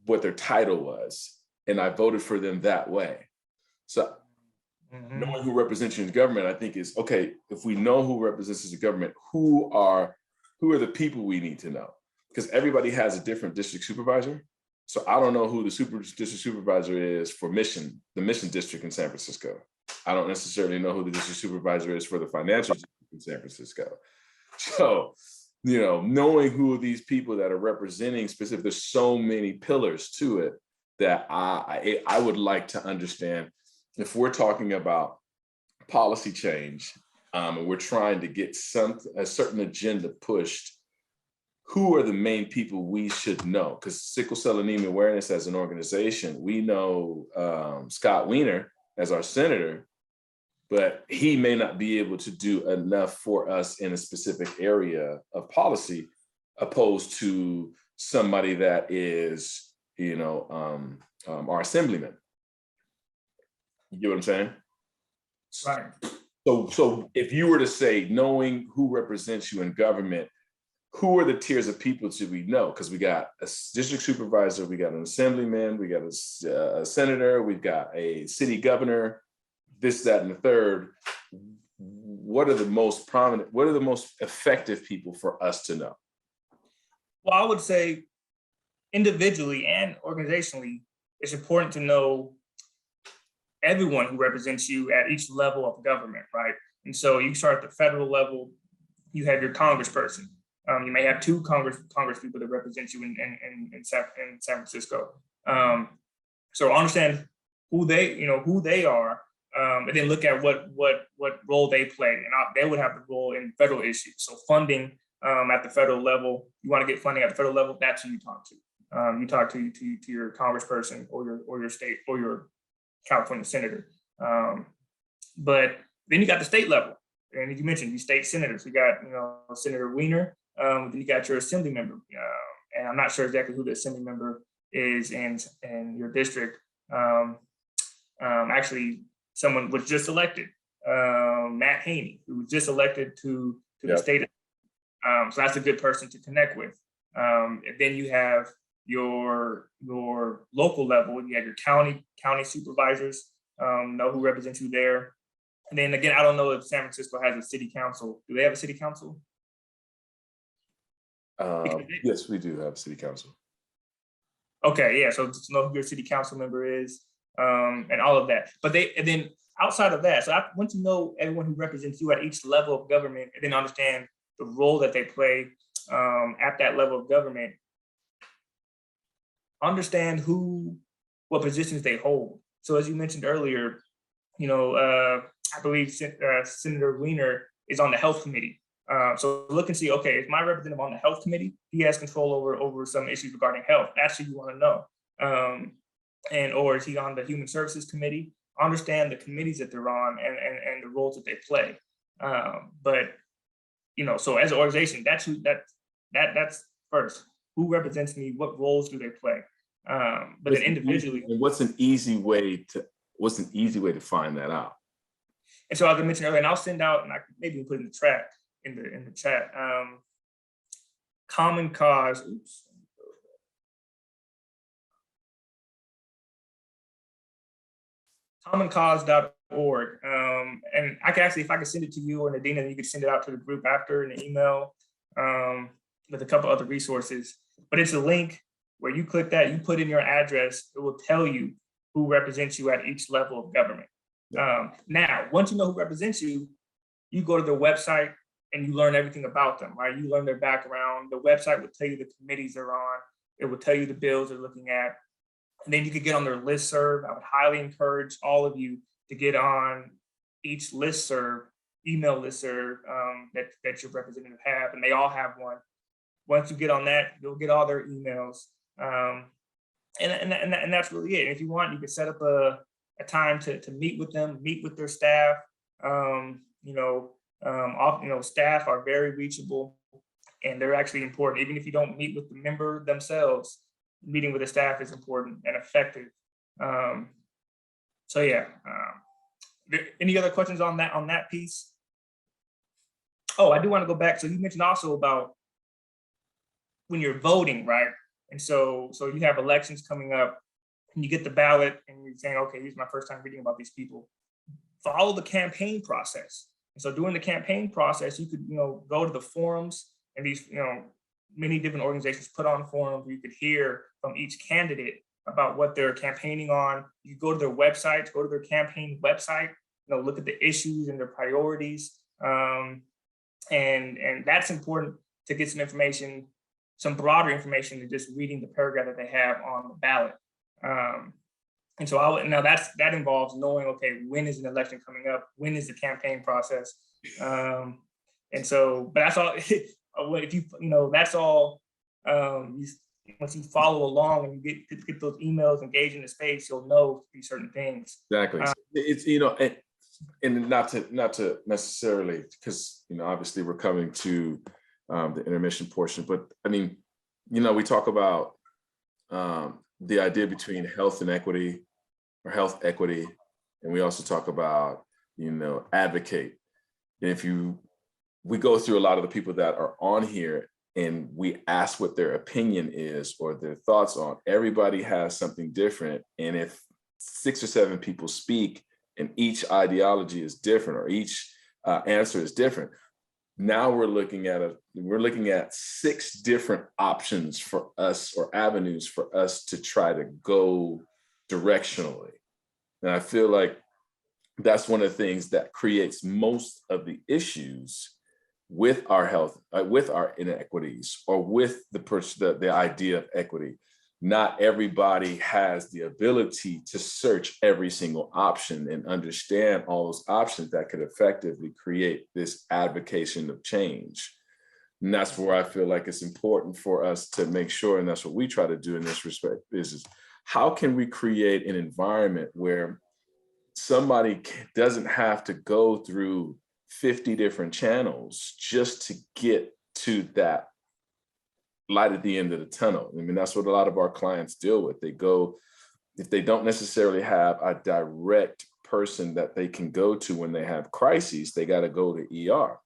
what their title was, and I voted for them that way. So knowing who represents you in government, I think is, okay, if we know who represents us in government, who are the people we need to know? Because everybody has a different district supervisor. So I don't know who the district supervisor is for the mission district in San Francisco. I don't necessarily know who the district supervisor is for the financial district in San Francisco. So, knowing who these people that are representing specific, there's so many pillars to it that I would like to understand. If we're talking about policy change and we're trying to get a certain agenda pushed, who are the main people we should know? Because Sickle Cell Anemia Awareness as an organization, we know Scott Wiener as our senator, but he may not be able to do enough for us in a specific area of policy, opposed to somebody that is, our assemblyman. You get what I'm saying? Right. So if you were to say, knowing who represents you in government, who are the tiers of people do we know? Because we got a district supervisor, we got an assemblyman, we got a senator, we've got a city governor, this, that, and the third. What are the most prominent, what are the most effective people for us to know? Well, I would say individually and organizationally, it's important to know everyone who represents you at each level of government, right? And so you start at the federal level, you have your congressperson. You may have 2 Congress people that represent you in San Francisco. So understand who they are, and then look at what role they play, and they would have the role in federal issues. So funding at the federal level, you want to get funding at the federal level, that's who you talk to. You talk to your congressperson or your state or your California senator. But then you got the state level, and you mentioned these state senators. You got Senator Wiener. Then you got your assembly member, and I'm not sure exactly who the assembly member is in your district. Actually, someone was just elected, Matt Haney, who was just elected to the state. So that's a good person to connect with. And then you have your local level. You have your county supervisors, know who represents you there. And then again, I don't know if San Francisco has a city council. Do they have a city council? Yes, we do have city council. Okay, yeah, so just know who your city council member is, and all of that. But and then outside of that, so I want to know everyone who represents you at each level of government, and then understand the role that they play at that level of government. Understand what positions they hold. So as you mentioned earlier, I believe Senator Wiener is on the health committee. So look and see, okay, is my representative on the health committee? He has control over some issues regarding health. That's who you want to know. Or is he on the human services committee? Understand the committees that they're on and the roles that they play. But so as an organization, that's first. Who represents me? What roles do they play? But then individually, what's an easy way to find that out? And so as I mentioned earlier, and I'll send out, and I maybe put in the chat, Common Cause. Oops. commoncause.org. And I can actually, if I could send it to you or Nadina, you could send it out to the group after in an email with a couple other resources. But it's a link where you click that, you put in your address, it will tell you who represents you at each level of government. Now, once you know who represents you, you go to their website and you learn everything about them, right? You learn their background. The website will tell you the committees they're on. It will tell you the bills they're looking at. And then you could get on their listserv. I would highly encourage all of you to get on each listserv, email listserv that your representative have, and they all have one. Once you get on that, you'll get all their emails. And that's really it. And if you want, you can set up a time to meet with them, meet with their staff. Staff are very reachable and they're actually important. Even if you don't meet with the member themselves, meeting with the staff is important and effective. Any other questions on that piece? Oh, I do want to go back. So you mentioned also about when you're voting, right? And so you have elections coming up and you get the ballot and you're saying, okay, this is my first time reading about these people. Follow the campaign process. And so during the campaign process, you could, go to the forums, and these, many different organizations put on forums where you could hear from each candidate about what they're campaigning on. You go to their websites, go to their campaign website, look at the issues and their priorities. And that's important to get some information, some broader information than just reading the paragraph that they have on the ballot. And so that involves knowing, okay, when is an election coming up? When is the campaign process? But that's all. If that's all. Once you follow along and you get those emails, engage in the space, you'll know these certain things. Exactly. It's and not to necessarily, because obviously we're coming to the intermission portion, but I mean, we talk about the idea between health and equity, or health equity, and we also talk about advocate. And we go through a lot of the people that are on here and we ask what their opinion is or their thoughts on. Everybody has something different, and if 6 or 7 people speak and each ideology is different or each answer is different, now we're looking at 6 different options for us, or avenues for us to try to go directionally. And I feel like that's one of the things that creates most of the issues with our health, with our inequities, or with the idea of equity. Not everybody has the ability to search every single option and understand all those options that could effectively create this advocacy of change. And that's where I feel like it's important for us to make sure, and that's what we try to do in this respect, is how can we create an environment where somebody doesn't have to go through 50 different channels just to get to that light at the end of the tunnel. I mean, that's what a lot of our clients deal with. They go, if they don't necessarily have a direct person that they can go to when they have crises, they got to go to ER.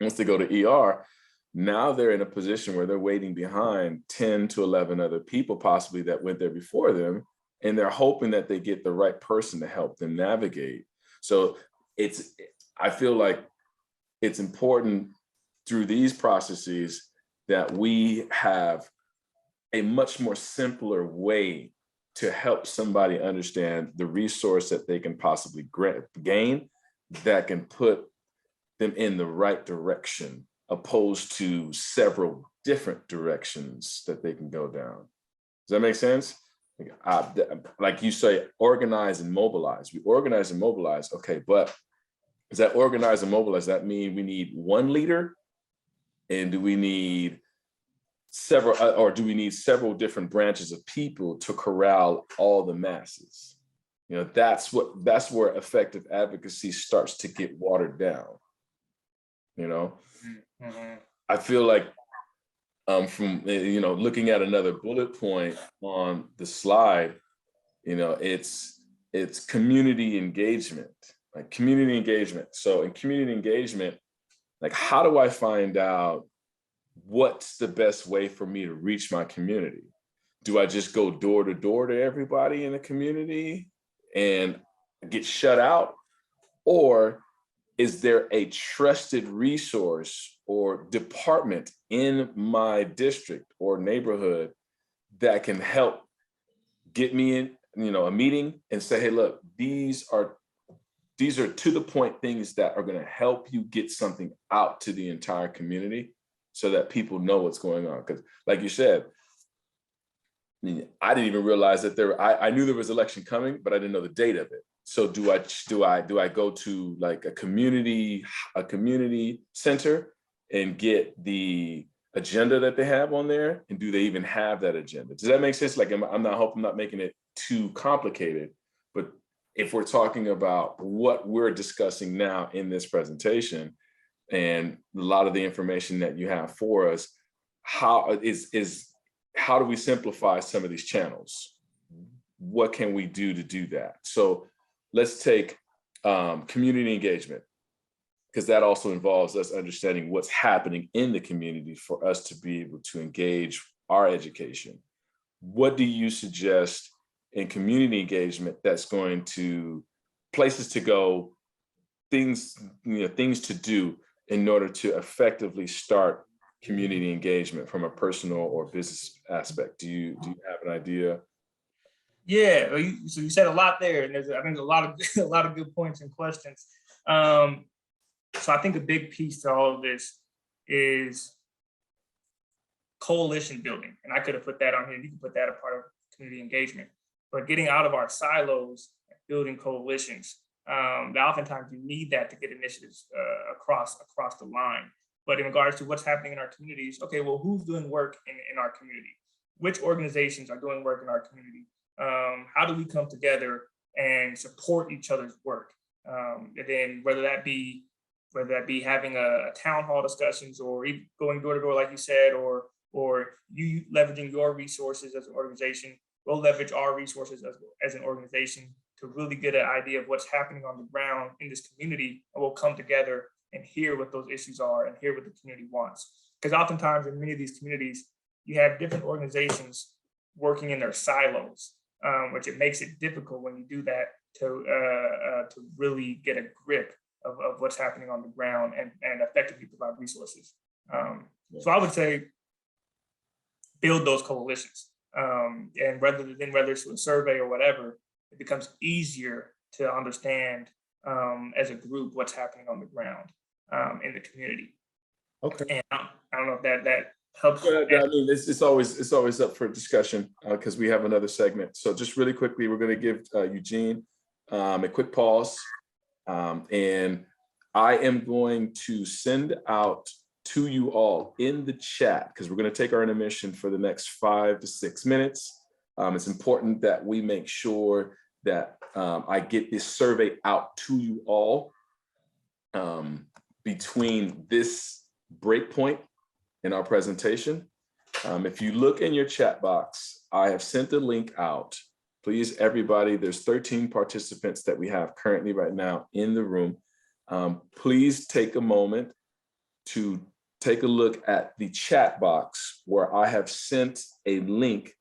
Once they go to ER, Now they're in a position where they're waiting behind 10 to 11 other people possibly that went there before them, and they're hoping that they get the right person to help them navigate. So I feel like it's important through these processes that we have a much more simpler way to help somebody understand the resource that they can possibly gain that can put them in the right direction, opposed to several different directions that they can go down. Does that make sense? Like you say, organize and mobilize. We organize and mobilize, okay, but does that organize and mobilize, that mean we need one leader? And do we need several, or do we need several different branches of people to corral all the masses? You know, that's where effective advocacy starts to get watered down. You know, I feel like from, you know, looking at another bullet point on the slide, you know, it's community engagement, like community engagement. So in community engagement, like, how do I find out what's the best way for me to reach my community? Do I just go door to door to everybody in the community and get shut out? Or is there a trusted resource or department in my district or neighborhood that can help get me in, you know, a meeting and say, hey, look, these are to the point things that are going to help you get something out to the entire community so that people know what's going on. Because like you said, I didn't even realize that I knew there was election coming, but I didn't know the date of it. So do I go to like a community center and get the agenda that they have on there? And do they even have that agenda? Does that make sense? Like, I'm not making it too complicated, but if we're talking about what we're discussing now in this presentation and a lot of the information that you have for us, how do we simplify some of these channels? What can we do to do that? So let's take community engagement, because that also involves us understanding what's happening in the community for us to be able to engage our education. What do you suggest in community engagement that's going to, places to go, things to do in order to effectively start community engagement from a personal or business aspect? Do you have an idea? Yeah, so you said a lot there, and I think a lot of good points and questions. So I think a big piece to all of this is coalition building, and I could have put that on here. You can put that a part of community engagement, but getting out of our silos, building coalitions. That oftentimes you need that to get initiatives across the line. But in regards to what's happening in our communities, okay, well, who's doing work in our community? Which organizations are doing work in our community? How do we come together and support each other's work? And then whether that be having a town hall discussions, or even going door to door, like you said, or you leveraging your resources as an organization, we'll leverage our resources as an organization to really get an idea of what's happening on the ground in this community, and we'll come together and hear what those issues are and hear what the community wants. Because oftentimes in many of these communities, you have different organizations working in their silos, which it makes it difficult when you do that to really get a grip of what's happening on the ground and effectively provide resources. So I would say build those coalitions, and whether it's through a survey or whatever, it becomes easier to understand as a group what's happening on the ground in the community. Okay. And I don't know if that helps. I mean, it's always up for discussion because we have another segment. So just really quickly, we're going to give Eugene a quick pause, and I am going to send out to you all in the chat, because we're going to take our intermission for the next 5 to 6 minutes. It's important that we make sure that I get this survey out to you all between this break point in our presentation. If you look in your chat box, I have sent the link out. Please, everybody, there's 13 participants that we have currently right now in the room. Please take a moment to take a look at the chat box where I have sent a link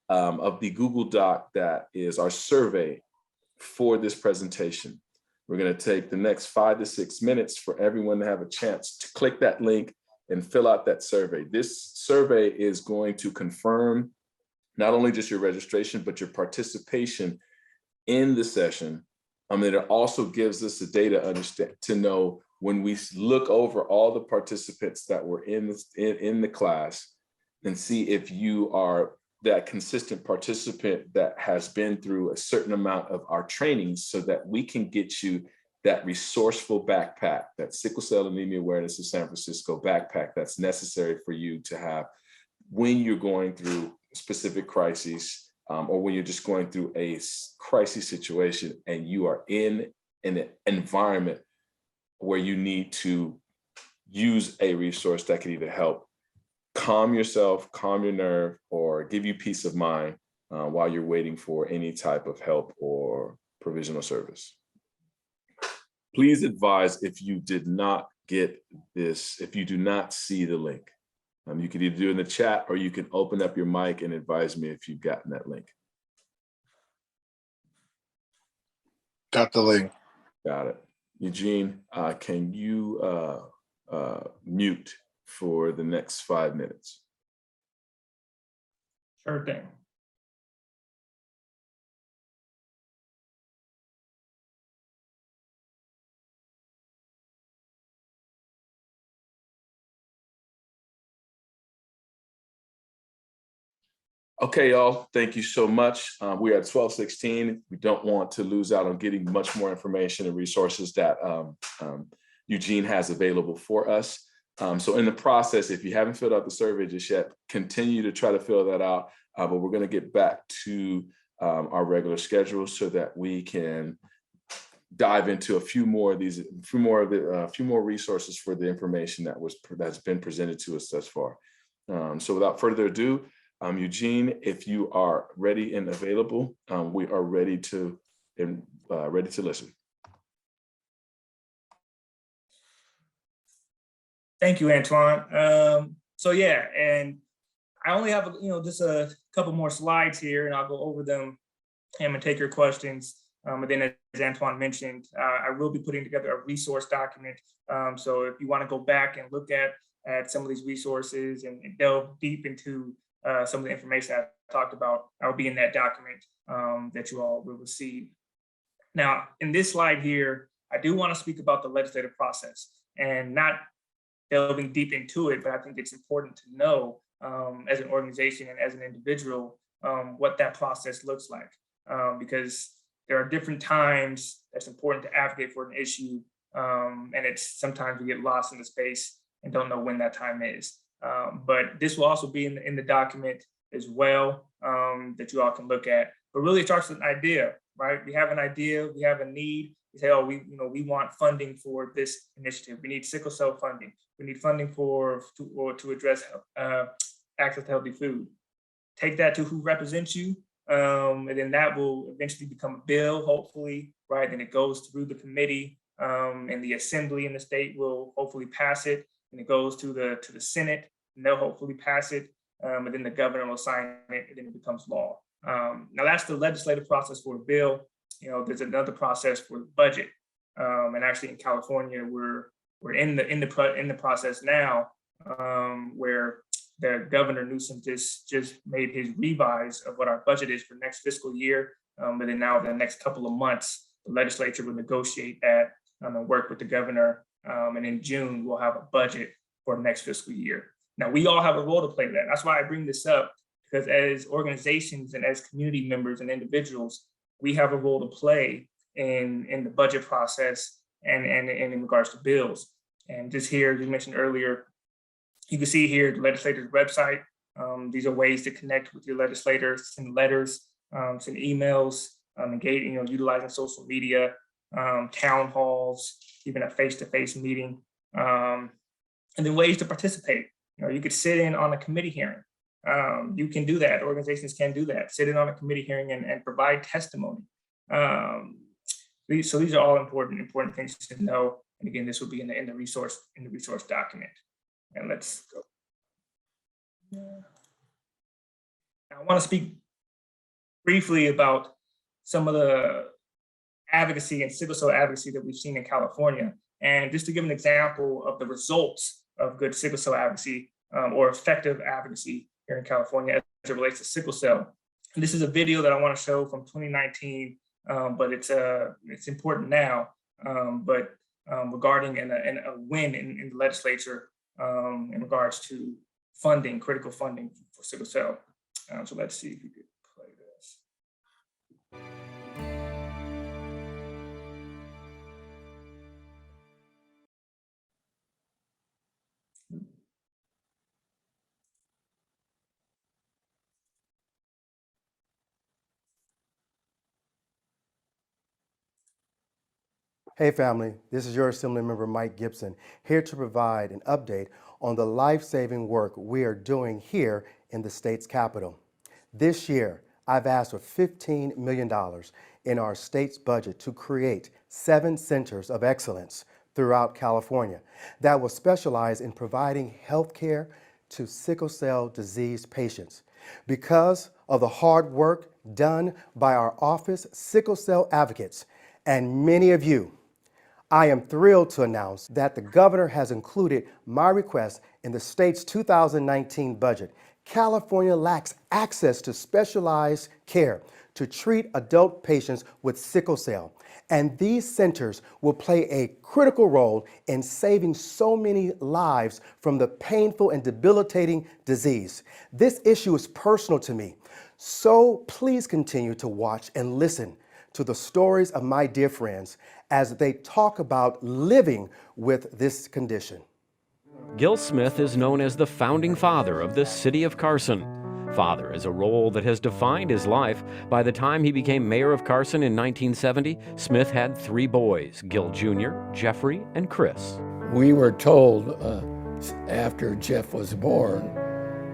of the Google Doc that is our survey for this presentation. We're going to take the next 5 to 6 minutes for everyone to have a chance to click that link and fill out that survey. This survey is going to confirm not only just your registration, but your participation in the session. It also gives us the data to know when we look over all the participants that were in the class and see if you are that consistent participant that has been through a certain amount of our trainings, so that we can get you that resourceful backpack, that sickle cell anemia awareness of San Francisco backpack that's necessary for you to have when you're going through specific crises, or when you're just going through a crisis situation and you are in an environment where you need to use a resource that can either help calm yourself, calm your nerve, or give you peace of mind while you're waiting for any type of help or provisional service. Please advise if you did not get this, if you do not see the link. You can either do it in the chat, or you can open up your mic and advise me if you've gotten that link. Got the link. Got it. Eugene, can you mute for the next 5 minutes? Sure thing. Okay, y'all, thank you so much. We're at 12:16. We don't want to lose out on getting much more information and resources that Eugene has available for us. So in the process, if you haven't filled out the survey just yet, continue to try to fill that out. But we're going to get back to our regular schedule so that we can dive into a few more resources for the information that's been presented to us thus far. So without further ado, Eugene, if you are ready and available, we are ready to listen. Thank you, Antoine. So yeah, and I only have just a couple more slides here, and I'll go over them and take your questions. And then, as Antoine mentioned, I will be putting together a resource document. So if you want to go back and look at some of these resources and delve deep into some of the information I talked about, I'll be in that document that you all will receive. Now, in this slide here, I do want to speak about the legislative process, and not delving deep into it, but I think it's important to know as an organization and as an individual what that process looks like, because there are different times that's important to advocate for an issue, and it's sometimes we get lost in the space and don't know when that time is. But this will also be in the document as well, that you all can look at. But really, it starts with an idea, right? We have an idea, we have a need. We say, oh, we want funding for this initiative. We need sickle cell funding. We need funding to address access to healthy food. Take that to who represents you, and then that will eventually become a bill, hopefully, right? Then it goes through the committee, and the assembly in the state will hopefully pass it. And it goes to the Senate, and they'll hopefully pass it, and then the governor will sign it, and then it becomes law. Now that's the legislative process for a bill. There's another process for the budget, and actually in California, we're in the process now, where the governor Newsom just made his revise of what our budget is for next fiscal year, but then now the next couple of months, the legislature will negotiate that and work with the governor. And in June, we'll have a budget for next fiscal year. Now, we all have a role to play in that. That's why I bring this up, because as organizations and as community members and individuals, we have a role to play in the budget process and in regards to bills. And just here, as you mentioned earlier, you can see here the legislator's website. These are ways to connect with your legislators, send letters, send emails, engage, utilizing social media, town halls, even a face-to-face meeting, and then ways to participate. You could sit in on a committee hearing. You can do that. Organizations can do that. Sit in on a committee hearing and provide testimony. So these are all important things to know. And again, this will be in the resource document. And let's go. Now, I want to speak briefly about some of the advocacy and sickle cell advocacy that we've seen in California. And just to give an example of the results of good sickle cell advocacy or effective advocacy here in California as it relates to sickle cell. And this is a video that I want to show from 2019, but it's important now. Regarding a win in the legislature in regards to funding, critical funding for sickle cell. So let's see if we could play this. Hey family, this is your Assembly Member Mike Gibson, here to provide an update on the life-saving work we are doing here in the state's capital. This year, I've asked for $15 million in our state's budget to create 7 centers of excellence throughout California that will specialize in providing health care to sickle cell disease patients. Because of the hard work done by our office sickle cell advocates and many of you, I am thrilled to announce that the governor has included my request in the state's 2019 budget. California lacks access to specialized care to treat adult patients with sickle cell, and these centers will play a critical role in saving so many lives from the painful and debilitating disease. This issue is personal to me, so please continue to watch and listen to the stories of my dear friends as they talk about living with this condition. Gil Smith is known as the founding father of the city of Carson. Father is a role that has defined his life. By the time he became mayor of Carson in 1970, Smith had 3 boys, Gil Jr., Jeffrey, and Chris. We were told after Jeff was born,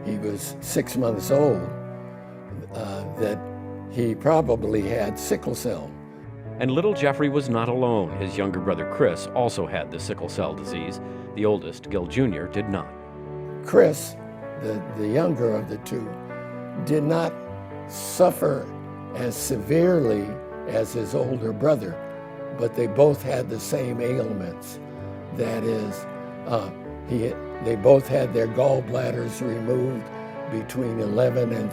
he was 6 months old, that he probably had sickle cell. And little Jeffrey was not alone. His younger brother Chris also had the sickle cell disease. The oldest, Gil Jr., did not. Chris, the younger of the 2, did not suffer as severely as his older brother, but they both had the same ailments. That is, they both had their gallbladders removed between 11 and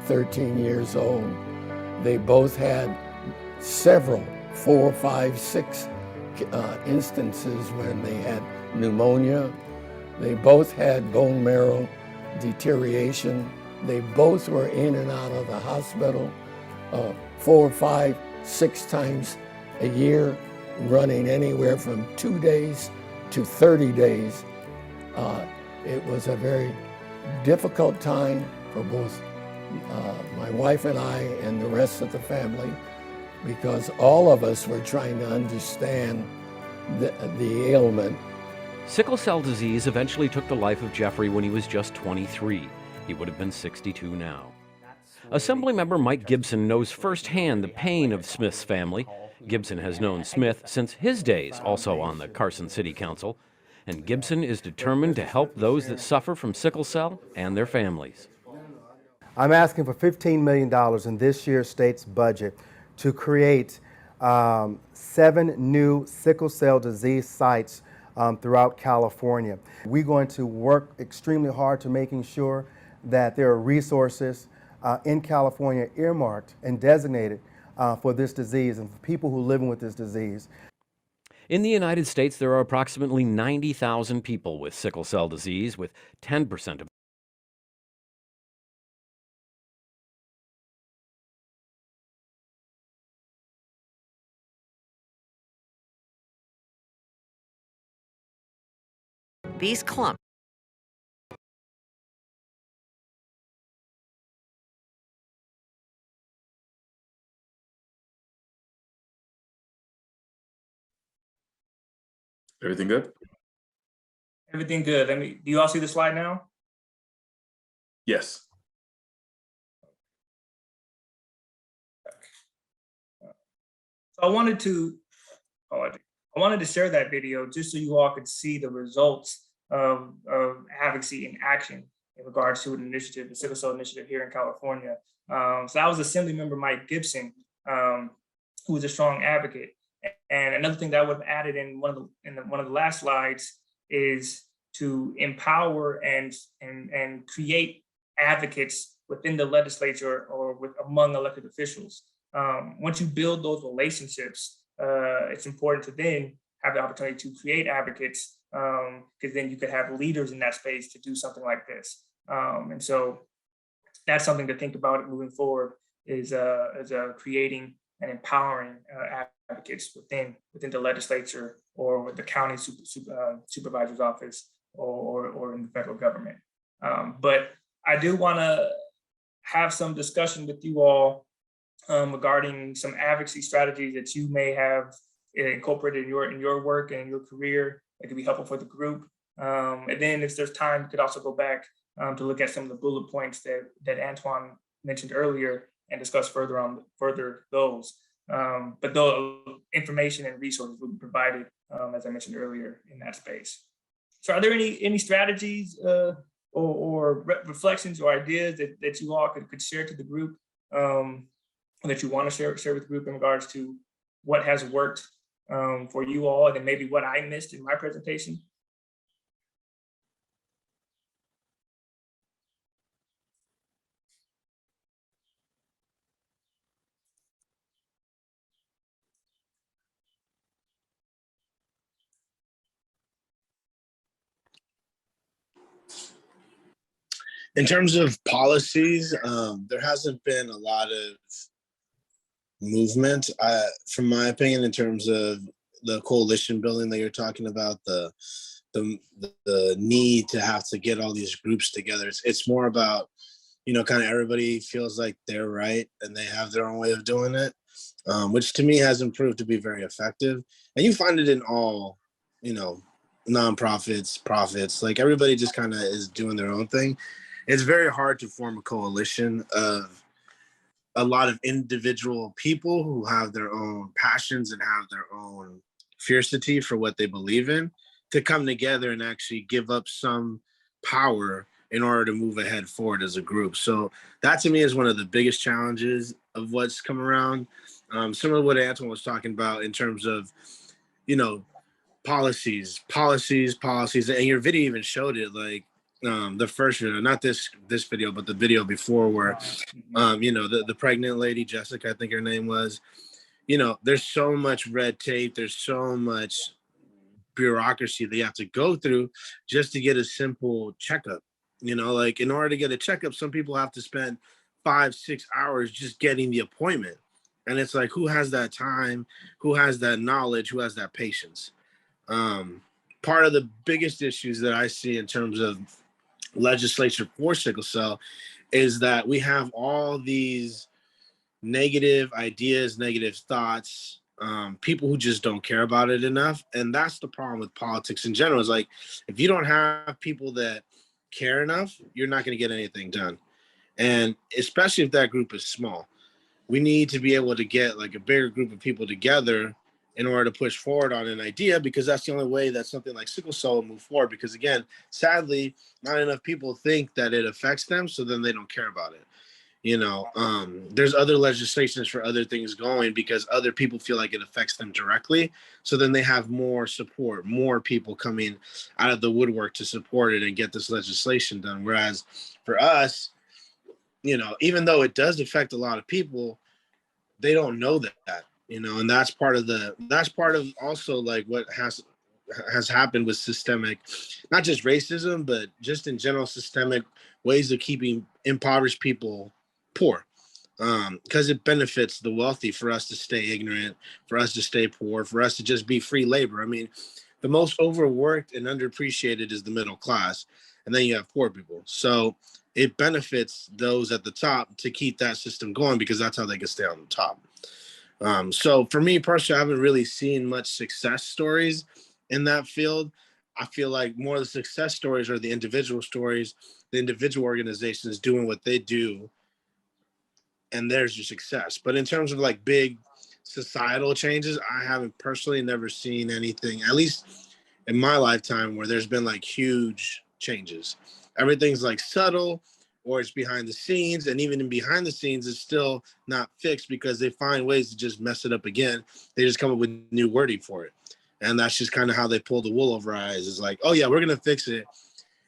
13 years old. They both had several, 4, 5, 6 instances when they had pneumonia. They both had bone marrow deterioration. They both were in and out of the hospital 4, 5, 6 times a year, running anywhere from 2 days to 30 days. It was a very difficult time for both my wife and I and the rest of the family, because all of us were trying to understand the ailment. Sickle cell disease eventually took the life of Jeffrey when he was just 23. He would have been 62 now. Assemblymember Mike Gibson knows firsthand the pain of Smith's family. Gibson has known Smith since his days also on the Carson City Council, and Gibson is determined to help those that suffer from sickle cell and their families. I'm asking for $15 million in this year's state's budget to create 7 new sickle cell disease sites throughout California. We're going to work extremely hard to making sure that there are resources in California earmarked and designated for this disease and for people who are living with this disease. In the United States, there are approximately 90,000 people with sickle cell disease, with 10% of these clumps. Everything good? Everything good. Do you all see the slide now? Yes. So I wanted to share that video just so you all could see the results of advocacy and action in regards to an initiative, the Sickle Cell Initiative here in California. So that was Assembly Member Mike Gibson, who was a strong advocate. And another thing that I would have added in one of the last slides is to empower and create advocates within the legislature or among elected officials. Once you build those relationships, it's important to then have the opportunity to create advocates, because then you could have leaders in that space to do something like this. And so that's something to think about moving forward, is creating and empowering advocates within the legislature or with the county supervisor's office or in the federal government. But I do want to have some discussion with you all regarding some advocacy strategies that you may have incorporated in your work and in your career that could be helpful for the group. And then if there's time, you could also go back to look at some of the bullet points that Antoine mentioned earlier and discuss further those. But the information and resources will be provided, as I mentioned earlier, in that space. So are there any strategies or reflections or ideas that you all could share to the group, that you want to share with the group in regards to what has worked for you all, and then maybe what I missed in my presentation? In terms of policies, there hasn't been a lot of movement, from my opinion, in terms of the coalition building that you're talking about, the need to have to get all these groups together. It's more about, kind of everybody feels like they're right and they have their own way of doing it, which to me hasn't proved to be very effective. And you find it in all, nonprofits, profits, like everybody just kind of is doing their own thing. It's very hard to form a coalition of a lot of individual people who have their own passions and have their own fiercity for what they believe in, to come together and actually give up some power in order to move ahead forward as a group. So that to me is one of the biggest challenges of what's come around. Similar to what Antoine was talking about in terms of, policies. And your video even showed it, like, the first video, not this video, but the video before, where the pregnant lady, Jessica, I think her name was, there's so much red tape, there's so much bureaucracy that you have to go through just to get a simple checkup. Like, in order to get a checkup, some people have to spend 5-6 hours just getting the appointment. And it's like, who has that time? Who has that knowledge? Who has that patience? Part of the biggest issues that I see in terms of legislature for sickle cell is that we have all these negative ideas, negative thoughts, people who just don't care about it enough. And that's the problem with politics in general, is like, if you don't have people that care enough, you're not going to get anything done. And especially if that group is small, we need to be able to get like a bigger group of people together in order to push forward on an idea, because that's the only way that something like sickle cell will move forward. Because again, sadly, not enough people think that it affects them, so then they don't care about it. There's other legislations for other things going because other people feel like it affects them directly. So then they have more support, more people coming out of the woodwork to support it and get this legislation done. Whereas for us, even though it does affect a lot of people, they don't know that. And that's part of also like what has happened with systemic, not just racism, but just in general systemic ways of keeping impoverished people poor, because it benefits the wealthy for us to stay ignorant, for us to stay poor, for us to just be free labor. I mean, the most overworked and underappreciated is the middle class, and then you have poor people. So it benefits those at the top to keep that system going, because that's how they can stay on the top. So for me personally, I haven't really seen much success stories in that field. I feel like more of the success stories are the individual stories, the individual organizations doing what they do, and there's your success. But in terms of like big societal changes, I haven't personally never seen anything, at least in my lifetime where there's been like huge changes. Everything's like subtle, or it's behind the scenes, and even in behind the scenes, it's still not fixed because they find ways to just mess it up again. They just come up with new wording for it. And that's just kind of how they pull the wool over our eyes. It's like, oh yeah, we're gonna fix it.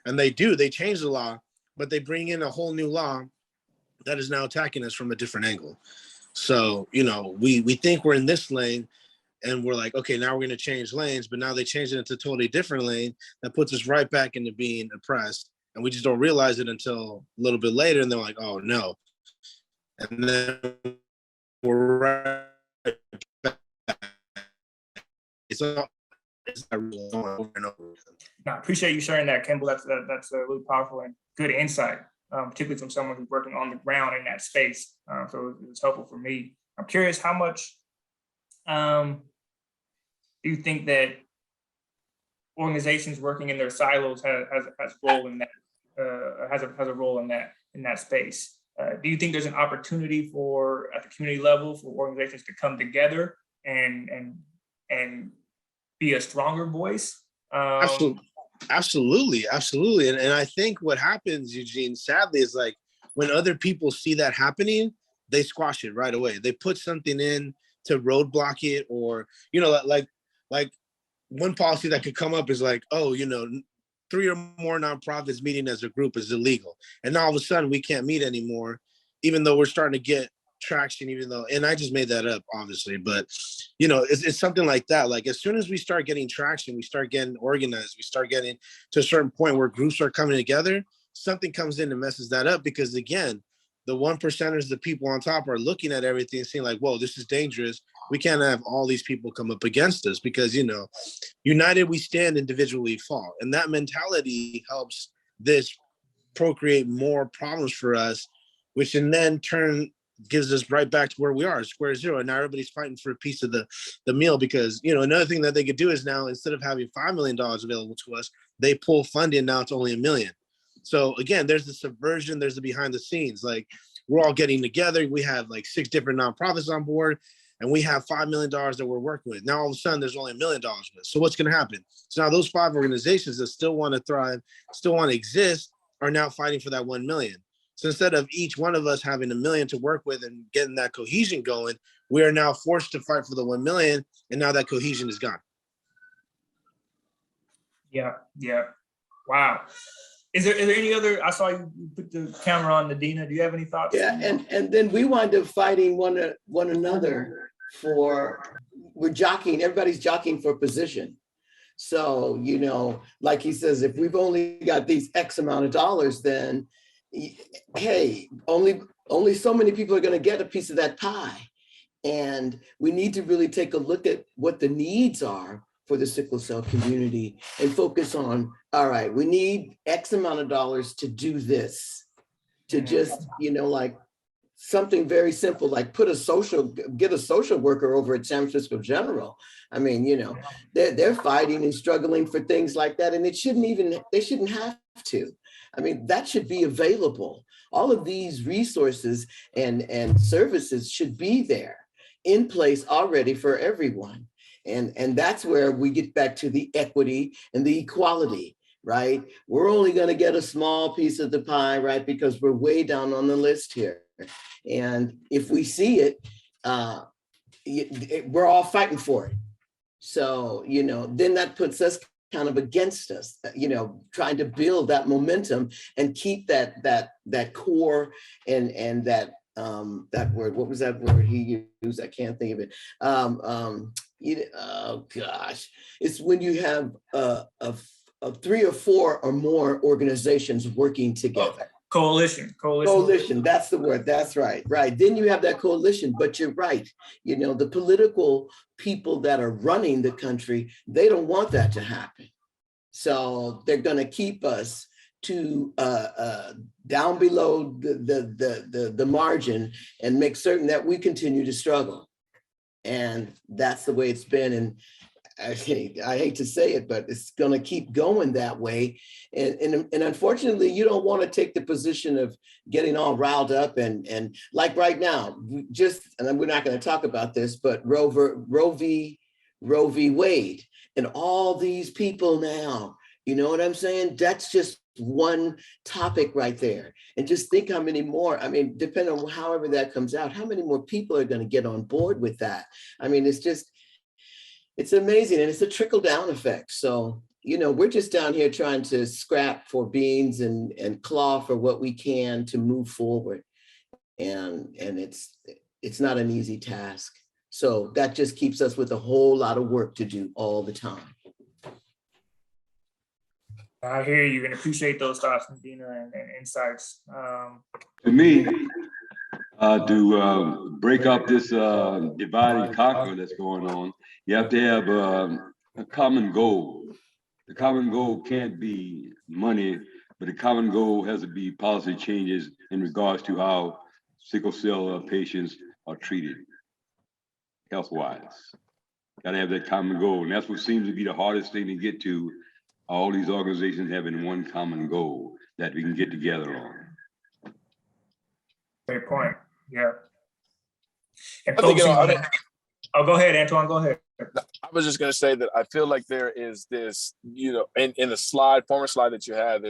And they change the law, but they bring in a whole new law that is now attacking us from a different angle. So, you know, we think we're in this lane and we're like, okay, now we're gonna change lanes, but now they change it into a totally different lane that puts us right back into being oppressed. And we just don't realize it until a little bit later. And they're like, oh no. And then we're right back. It's not really over and over. No, I appreciate you sharing that, Kimball. That's a really powerful and good insight, particularly from someone who's working on the ground in that space. So it was helpful for me. I'm curious, how much do you think that organizations working in their silos has a role in that? Has a role in that space. Do you think there's an opportunity for, at the community level, for organizations to come together and be a stronger voice? Absolutely. And I think what happens, Eugene, sadly, is like when other people see that happening, they squash it right away. They put something in to roadblock it, or, you know, like one policy that could come up is like, oh, you know, 3 or more nonprofits meeting as a group is illegal. And now all of a sudden we can't meet anymore, even though we're starting to get traction, and I just made that up, obviously, but you know, it's something like that. Like as soon as we start getting traction, we start getting organized, we start getting to a certain point where groups are coming together, something comes in and messes that up, because again, the 1%ers, the people on top, are looking at everything and saying like, whoa, this is dangerous. We can't have all these people come up against us, because, you know, united we stand, individually fall. And that mentality helps this procreate more problems for us, which in then turn gives us right back to where we are, square zero. And now everybody's fighting for a piece of the meal, because, you know, another thing that they could do is now, instead of having $5 million available to us, they pull funding, now it's only $1 million. So again, there's the subversion, there's the behind the scenes. Like we're all getting together. We have like 6 different nonprofits on board, and we have $5 million that we're working with. Now all of a sudden there's only $1 million with. So what's going to happen? So now those 5 organizations that still want to thrive, still want to exist, are now fighting for that 1 million. So instead of each one of us having $1 million to work with and getting that cohesion going, we are now forced to fight for the 1 million, and now that cohesion is gone. Yeah. Wow. Is there any other? I saw you put the camera on, Nadina. Do you have any thoughts? Yeah, and then we wind up fighting one another for, we're jockeying, everybody's jockeying for position. So, you know, like he says, if we've only got these X amount of dollars, then hey, only so many people are going to get a piece of that pie. And we need to really take a look at what the needs are for the sickle cell community and focus on, all right, we need X amount of dollars to do this, to just, you know, like something very simple, like get a social worker over at San Francisco General. I mean, you know, they're fighting and struggling for things like that. And they shouldn't have to. I mean, that should be available. All of these resources and services should be there in place already for everyone. And that's where we get back to the equity and the equality, right? We're only going to get a small piece of the pie, right? Because we're way down on the list here. And if we see it, we're all fighting for it. So, you know, then that puts us kind of against us, you know, trying to build that momentum and keep that core and that word. What was that word he used? I can't think of it. Oh gosh, it's when you have a 3 or 4 or more organizations working together. Coalition. That's the word. That's right. Then you have that coalition, but you're right. You know, the political people that are running the country, they don't want that to happen. So they're going to keep us to down below the margin and make certain that we continue to struggle. And that's the way it's been. And I hate to say it, but it's going to keep going that way. And unfortunately, you don't want to take the position of getting all riled up and like right now, and we're not going to talk about this, but Roe v. Roe v. Wade, and all these people now, you know what I'm saying? That's just one topic right there. And just think how many more, I mean, depending on however that comes out, how many more people are going to get on board with that? I mean, it's amazing, and it's a trickle down effect. So, you know, we're just down here trying to scrap for beans and claw for what we can to move forward. And it's not an easy task. So that just keeps us with a whole lot of work to do all the time. I hear you and appreciate those thoughts, Medina, and insights. To me, to break up this divide and conquer that's going on, you have to have a common goal. The common goal can't be money, but the common goal has to be policy changes in regards to how sickle cell patients are treated health-wise. Got to have that common goal, and that's what seems to be the hardest thing to get to. All these organizations having one common goal that we can get together on. Great point. Yeah. And I think, oh, go ahead, Antoine. Go ahead. I was just going to say that I feel like there is this, you know, in the former slide that you had,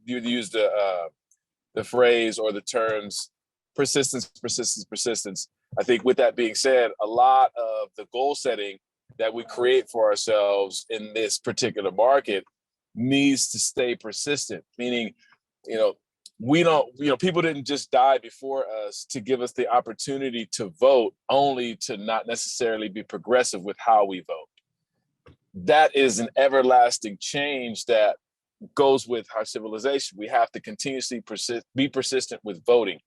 you used the phrase or the terms persistence, persistence, persistence. I think with that being said, a lot of the goal setting that we create for ourselves in this particular market needs to stay persistent, meaning, you know, people didn't just die before us to give us the opportunity to vote, only to not necessarily be progressive with how we vote. That is an everlasting change that goes with our civilization. We have to continuously be persistent with voting,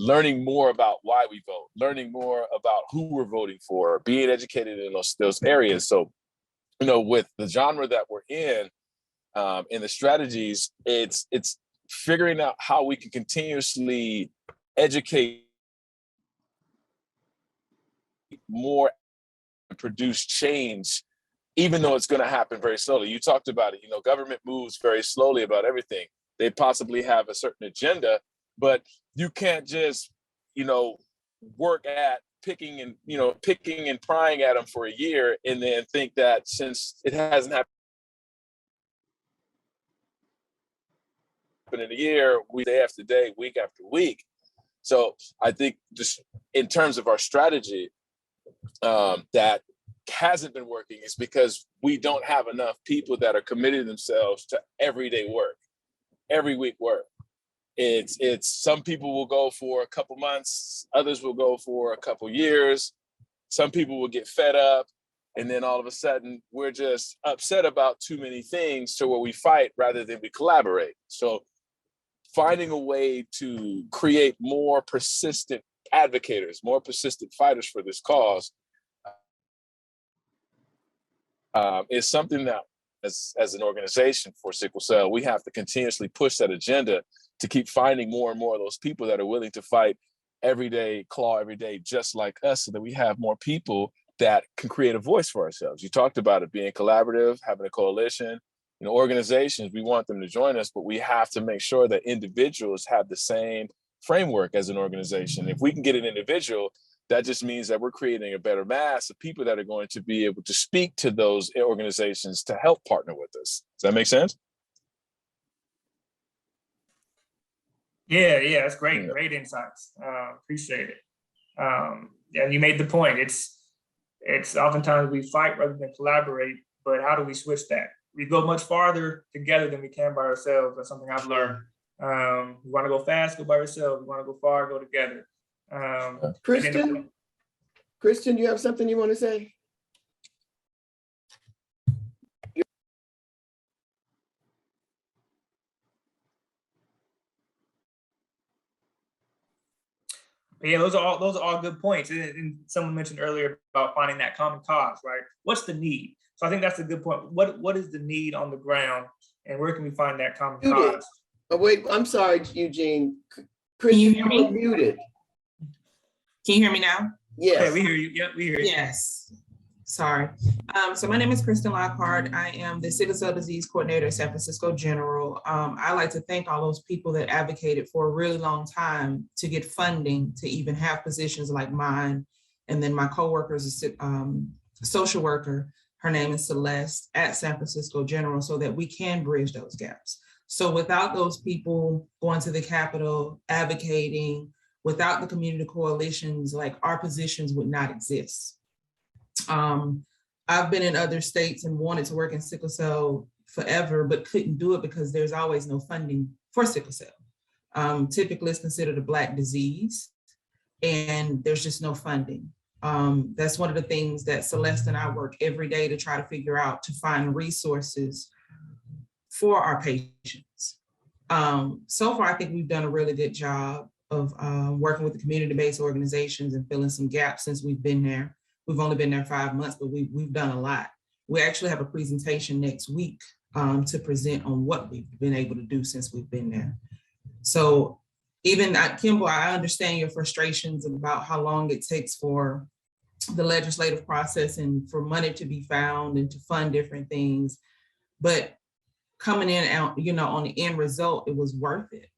learning more about why we vote, learning more about who we're voting for, being educated in those areas. So, you know, with the genre that we're in the strategies, it's figuring out how we can continuously educate more and produce change, even though it's going to happen very slowly. You talked about it, you know, government moves very slowly about everything. They possibly have a certain agenda, but you can't just, you know, work at picking and prying at them for a year and then think that since it hasn't happened in a year, day after day, week after week. So I think just in terms of our strategy, that hasn't been working is because we don't have enough people that are committed themselves to everyday work, every week work. It's some people will go for a couple months, others will go for a couple years. Some people will get fed up, and then all of a sudden we're just upset about too many things to where we fight rather than we collaborate. So finding a way to create more persistent advocates, more persistent fighters for this cause is something that as an organization for sickle cell, we have to continuously push that agenda to keep finding more and more of those people that are willing to fight every day, claw every day, just like us, so that we have more people that can create a voice for ourselves. You talked about it being collaborative, having a coalition. You know, organizations, we want them to join us, but we have to make sure that individuals have the same framework as an organization. If we can get an individual, that just means that we're creating a better mass of people that are going to be able to speak to those organizations to help partner with us. Does that make sense? Yeah, that's great. Yeah. Great insights. Appreciate it. Yeah, you made the point. It's oftentimes we fight rather than collaborate, but how do we switch that? We go much farther together than we can by ourselves. That's something I've learned. You want to go fast, go by yourself. You want to go far, go together. Kristen, you have something you want to say? Yeah, those are all good points. And someone mentioned earlier about finding that common cause, right? What's the need? So I think that's a good point. What is the need on the ground, and where can we find that common cause? Oh, wait, I'm sorry, Eugene. Kristen, you were muted. Can you hear me now? Yes. Okay, we hear you. Yeah, we hear you. Yes. Sorry. So my name is Kristen Lockhart. I am the Sickle Cell Disease Coordinator at San Francisco General. I like to thank all those people that advocated for a really long time to get funding to even have positions like mine, and then my coworkers social worker. Her name is Celeste at San Francisco General, so that we can bridge those gaps. So without those people going to the Capitol, advocating, without the community coalitions, like our positions would not exist. I've been in other states and wanted to work in sickle cell forever, but couldn't do it because there's always no funding for sickle cell. Typically it's considered a Black disease and there's just no funding. That's one of the things that Celeste and I work every day to try to figure out, to find resources for our patients. So far, I think we've done a really good job of working with the community-based organizations and filling some gaps since we've been there. We've only been there 5 months, but we've done a lot. We actually have a presentation next week to present on what we've been able to do since we've been there. So even Kimball, I understand your frustrations about how long it takes for the legislative process and for money to be found and to fund different things. But coming in out, on the end result, it was worth it.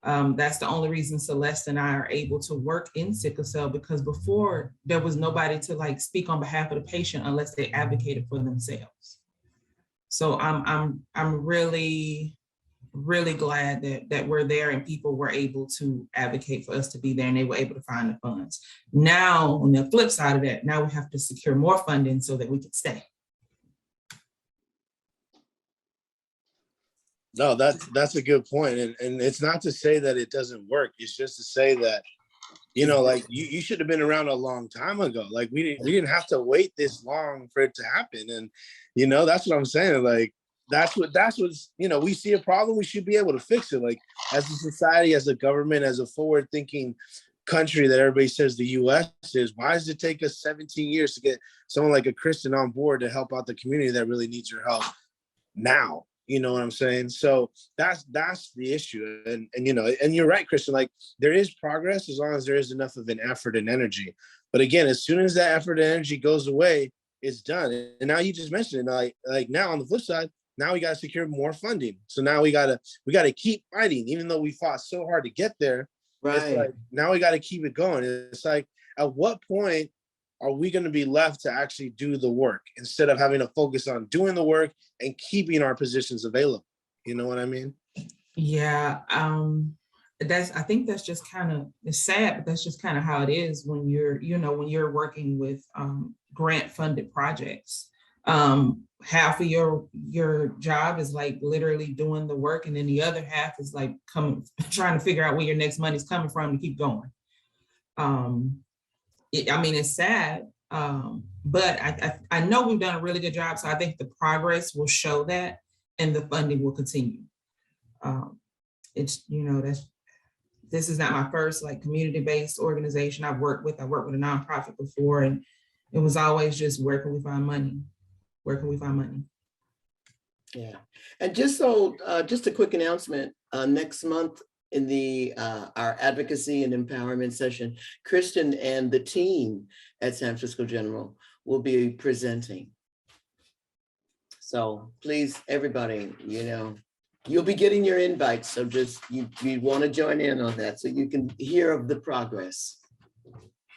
That's the only reason Celeste and I are able to work in sickle cell, because before there was nobody to speak on behalf of the patient unless they advocated for themselves. So I'm really glad that we're there and people were able to advocate for us to be there and they were able to find the funds. Now, on the flip side of that, now we have to secure more funding so that we can stay. No, that's a good point. And it's not to say that it doesn't work. It's just to say that, you should have been around a long time ago. Like we didn't have to wait this long for it to happen. And, that's what I'm saying. Like, that's what's, we see a problem, we should be able to fix it. Like as a society, as a government, as a forward thinking country that everybody says the US is, why does it take us 17 years to get someone like a Kristen on board to help out the community that really needs your help now? You know what I'm saying? So that's the issue. And you're right, Kristen, like there is progress as long as there is enough of an effort and energy. But again, as soon as that effort and energy goes away, it's done. And now you just mentioned it, like now on the flip side, now we got to secure more funding. So now we got to keep fighting, even though we fought so hard to get there. Right. It's like, now we got to keep it going. It's like, at what point are we going to be left to actually do the work instead of having to focus on doing the work and keeping our positions available? You know what I mean? Yeah. I think that's just kind of, it's sad, but that's just kind of how it is when you're working with grant funded projects. Half of your job is like literally doing the work, and then the other half is like trying to figure out where your next money's coming from to keep going. It's sad, but I know we've done a really good job. So I think the progress will show that, and the funding will continue. This is not my first community-based organization I've worked with. I worked with a nonprofit before, and it was always just, where can we find money? Where can we find money? Yeah, and just a quick announcement, next month in the our advocacy and empowerment session, Kristen and the team at San Francisco General will be presenting. So please, everybody, you'll be getting your invites. So just, you want to join in on that so you can hear of the progress.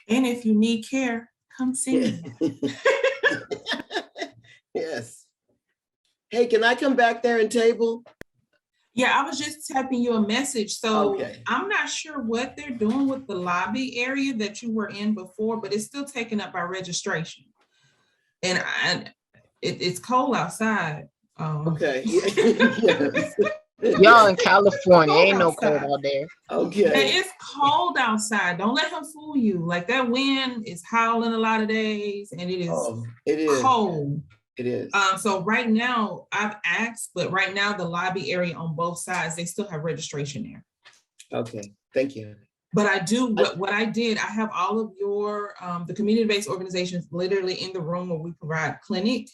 And if you need care, come see me. Yes. Hey, can I come back there and table? Yeah, I was just typing you a message. So okay. I'm not sure what they're doing with the lobby area that you were in before, but it's still taken up by registration. And it's cold outside. Okay. Y'all in California, ain't no cold out there. Okay. And it's cold outside. Don't let him fool you. Like, that wind is howling a lot of days, and it is cold. It is. So right now, I've asked, but right now the lobby area on both sides, they still have registration there. Okay, thank you. But I do, what I did, I have all of your, the community-based organizations literally in the room where we provide clinic.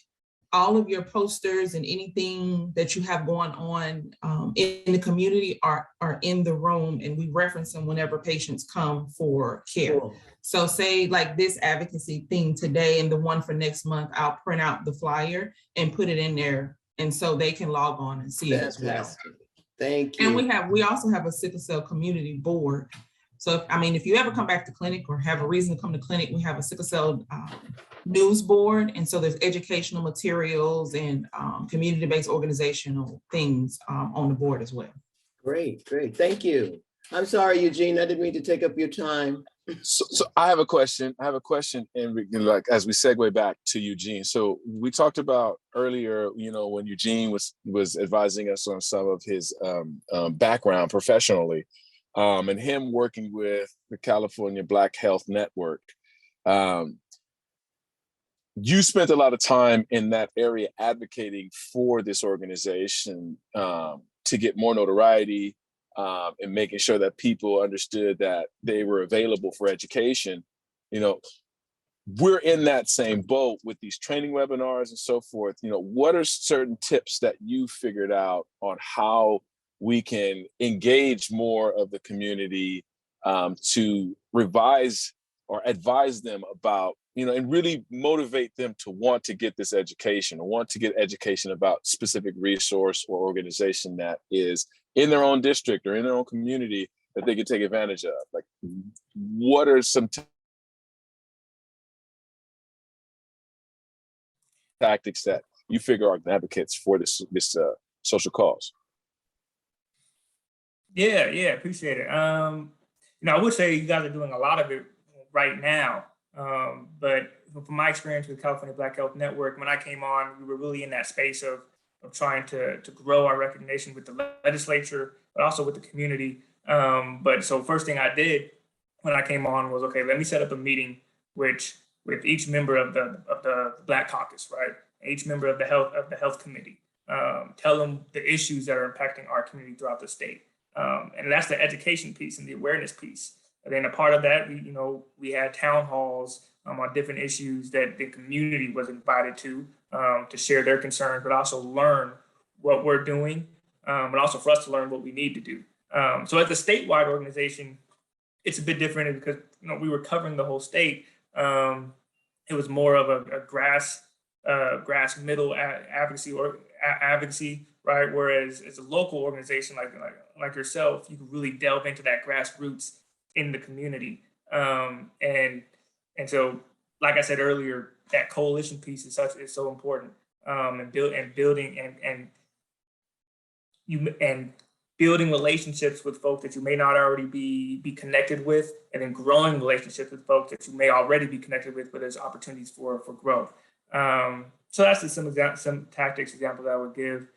All of your posters and anything that you have going on in the community are in the room, and we reference them whenever patients come for care. Cool. So say like this advocacy thing today and the one for next month, I'll print out the flyer and put it in there, and so they can log on and see it as well. Thank you. And we also have a sickle cell community board. So, if you ever come back to clinic or have a reason to come to clinic, we have a sickle cell news board. And so there's educational materials and community-based organizational things on the board as well. Great, great. Thank you. I'm sorry, Eugene, I didn't mean to take up your time. So I have a question. And like as we segue back to Eugene. So we talked about earlier, when Eugene was advising us on some of his background professionally, and him working with the California Black Health Network. You spent a lot of time in that area advocating for this organization to get more notoriety, and making sure that people understood that they were available for education. We're in that same boat with these training webinars and so forth. What are certain tips that you figured out on how we can engage more of the community to revise or advise them about, and really motivate them to want to get this education, or want to get education about specific resource or organization that is in their own district or in their own community that they can take advantage of? Like, what are some tactics that you figure are advocates for this social cause? Yeah, appreciate it. I would say you guys are doing a lot of it right now. But from my experience with California Black Health Network, when I came on, we were really in that space of trying to grow our recognition with the legislature, but also with the community. But so first thing I did when I came on was, okay, let me set up a meeting with each member of the Black Caucus, right? Each member of the health committee. Tell them the issues that are impacting our community throughout the state. And that's the education piece and the awareness piece. And then a part of that, we had town halls on different issues that the community was invited to share their concerns, but also learn what we're doing, but also for us to learn what we need to do. So as a statewide organization, it's a bit different because we were covering the whole state. It was more of a grass middle advocacy, right? Whereas as a local organization like yourself, you can really delve into that grassroots in the community. And so, like I said earlier, that coalition piece is so important. And building relationships with folks that you may not already be connected with, and then growing relationships with folks that you may already be connected with, but there's opportunities for growth. So that's just some tactics examples I would give,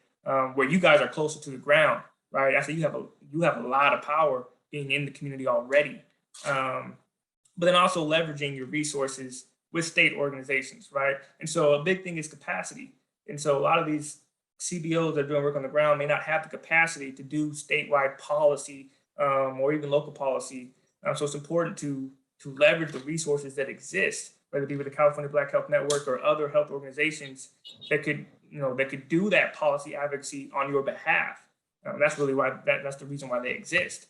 where you guys are closer to the ground, right? I say you have a lot of power being in the community already, but then also leveraging your resources with state organizations, right? And so a big thing is capacity. And so a lot of these CBOs that are doing work on the ground may not have the capacity to do statewide policy or even local policy. So it's important to leverage the resources that exist, whether it be with the California Black Health Network or other health organizations that could do that policy advocacy on your behalf. That's really why that's the reason why they exist,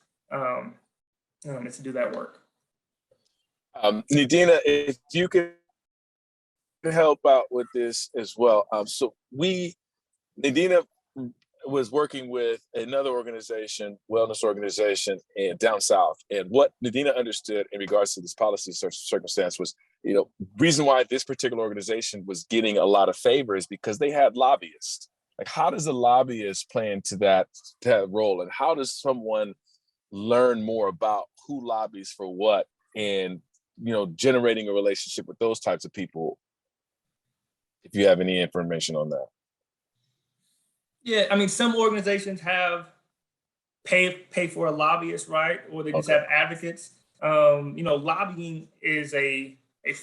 is to do that work. Nadina, if you could help out with this as well. Nadina was working with another organization, wellness organization down south. And what Nadina understood in regards to this policy circumstance was, reason why this particular organization was getting a lot of favor is because they had lobbyists. Like, how does a lobbyist play into that role? And how does someone learn more about who lobbies for what and, generating a relationship with those types of people? If you have any information on that. Yeah, some organizations have pay for a lobbyist, right? Or they just have advocates. Lobbying is a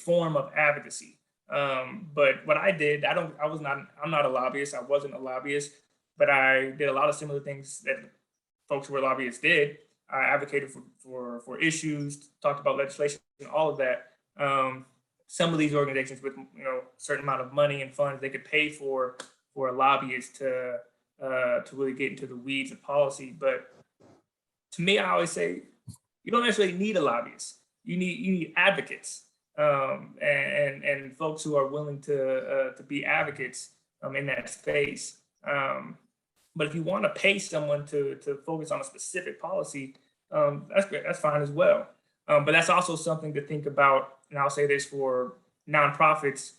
form of advocacy. But what I did, I'm not a lobbyist. I wasn't a lobbyist, but I did a lot of similar things that folks who were lobbyists did. I advocated for issues, talked about legislation, and all of that. Some of these organizations with a certain amount of money and funds, they could pay for a lobbyist to really get into the weeds of policy. But to me, I always say you don't necessarily need a lobbyist. You need advocates and folks who are willing to be advocates in that space. But if you want to pay someone to focus on a specific policy, that's great. That's fine as well. But that's also something to think about. And I'll say this for nonprofits,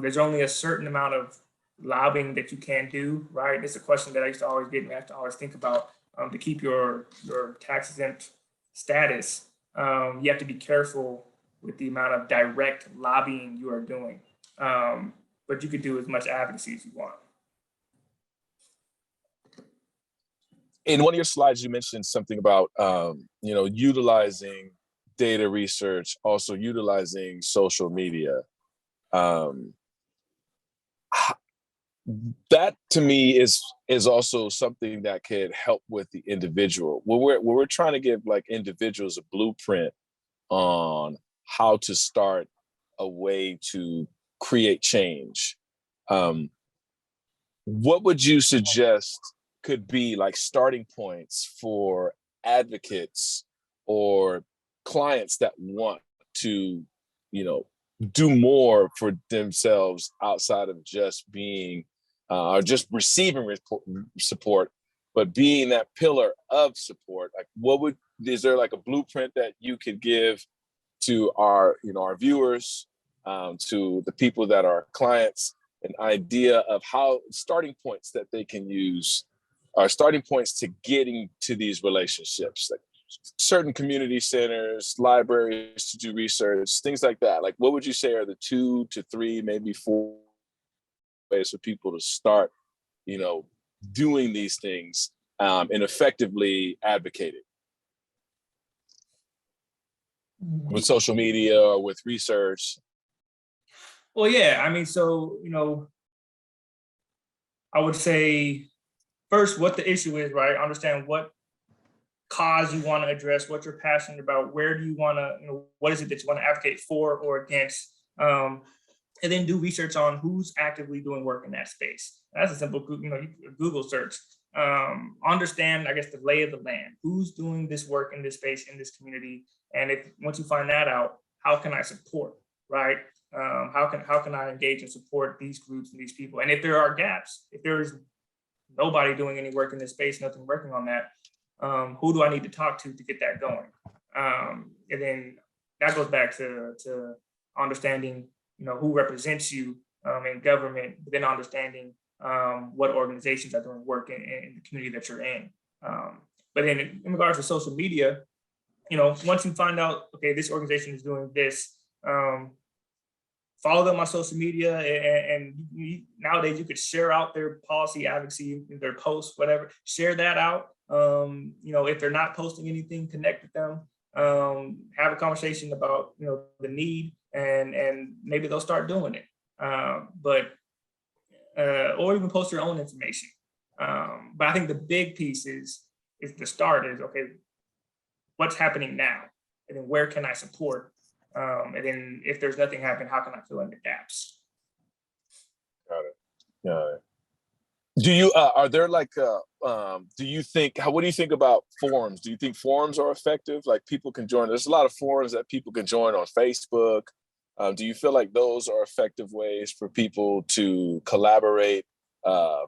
there's only a certain amount of lobbying that you can do, right? It's a question that I used to always get and I have to always think about to keep your tax exempt status. You have to be careful with the amount of direct lobbying you are doing. But you could do as much advocacy as you want. In one of your slides, you mentioned something about, utilizing data research, also utilizing social media. That to me is also something that could help with the individual. When we're trying to give like individuals a blueprint on how to start a way to create change. What would you suggest could be like starting points for advocates or clients that want to, do more for themselves outside of just being or just receiving support, but being that pillar of support? Like, is there like a blueprint that you could give to our viewers, to the people that are clients, an idea of how starting points that they can use, are starting points to getting to these relationships, like certain community centers, libraries to do research, things like that? Like, what would you say are the 2 to 3, maybe 4 ways for people to start, doing these things and effectively advocating with social media or with research? Well, yeah, I mean, so, I would say first what the issue is, right? Understand what cause you want to address, what you're passionate about, where do you want to, what is it that you want to advocate for or against? And then do research on who's actively doing work in that space. That's a simple, Google search. Understand, I guess, the lay of the land. Who's doing this work in this space, in this community? And once you find that out, how can I support, right? How can I engage and support these groups and these people? And if there are gaps, if there is nobody doing any work in this space, nothing working on that, who do I need to talk to get that going? And then that goes back to understanding, who represents you in government, but then understanding what organizations are doing work in the community that you're in. But then in regards to social media, once you find out, okay, this organization is doing this, follow them on social media, and nowadays you could share out their policy advocacy, their posts, whatever, share that out. If they're not posting anything, connect with them, have a conversation about, the need, and maybe they'll start doing it. Or even post your own information. But I think the big piece is the start is, okay, what's happening now? And then where can I support? And then if there's nothing happening, how can I fill in the gaps? Got it. Do you, are there like, what do you think about forums? Do you think forums are effective? Like, people can join, there's a lot of forums that people can join on Facebook. Do you feel like those are effective ways for people to collaborate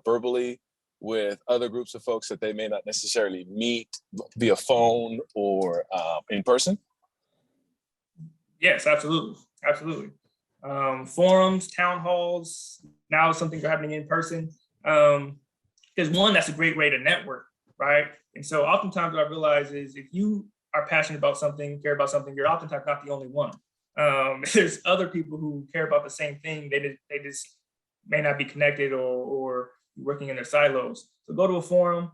verbally with other groups of folks that they may not necessarily meet via phone or in person? Yes, absolutely. Absolutely. Forums, town halls, now something's happening in person. Because one, that's a great way to network, right? And so oftentimes what I realize is if you are passionate about something, care about something, you're oftentimes not the only one. There's other people who care about the same thing. They just may not be connected or working in their silos. So go to a forum,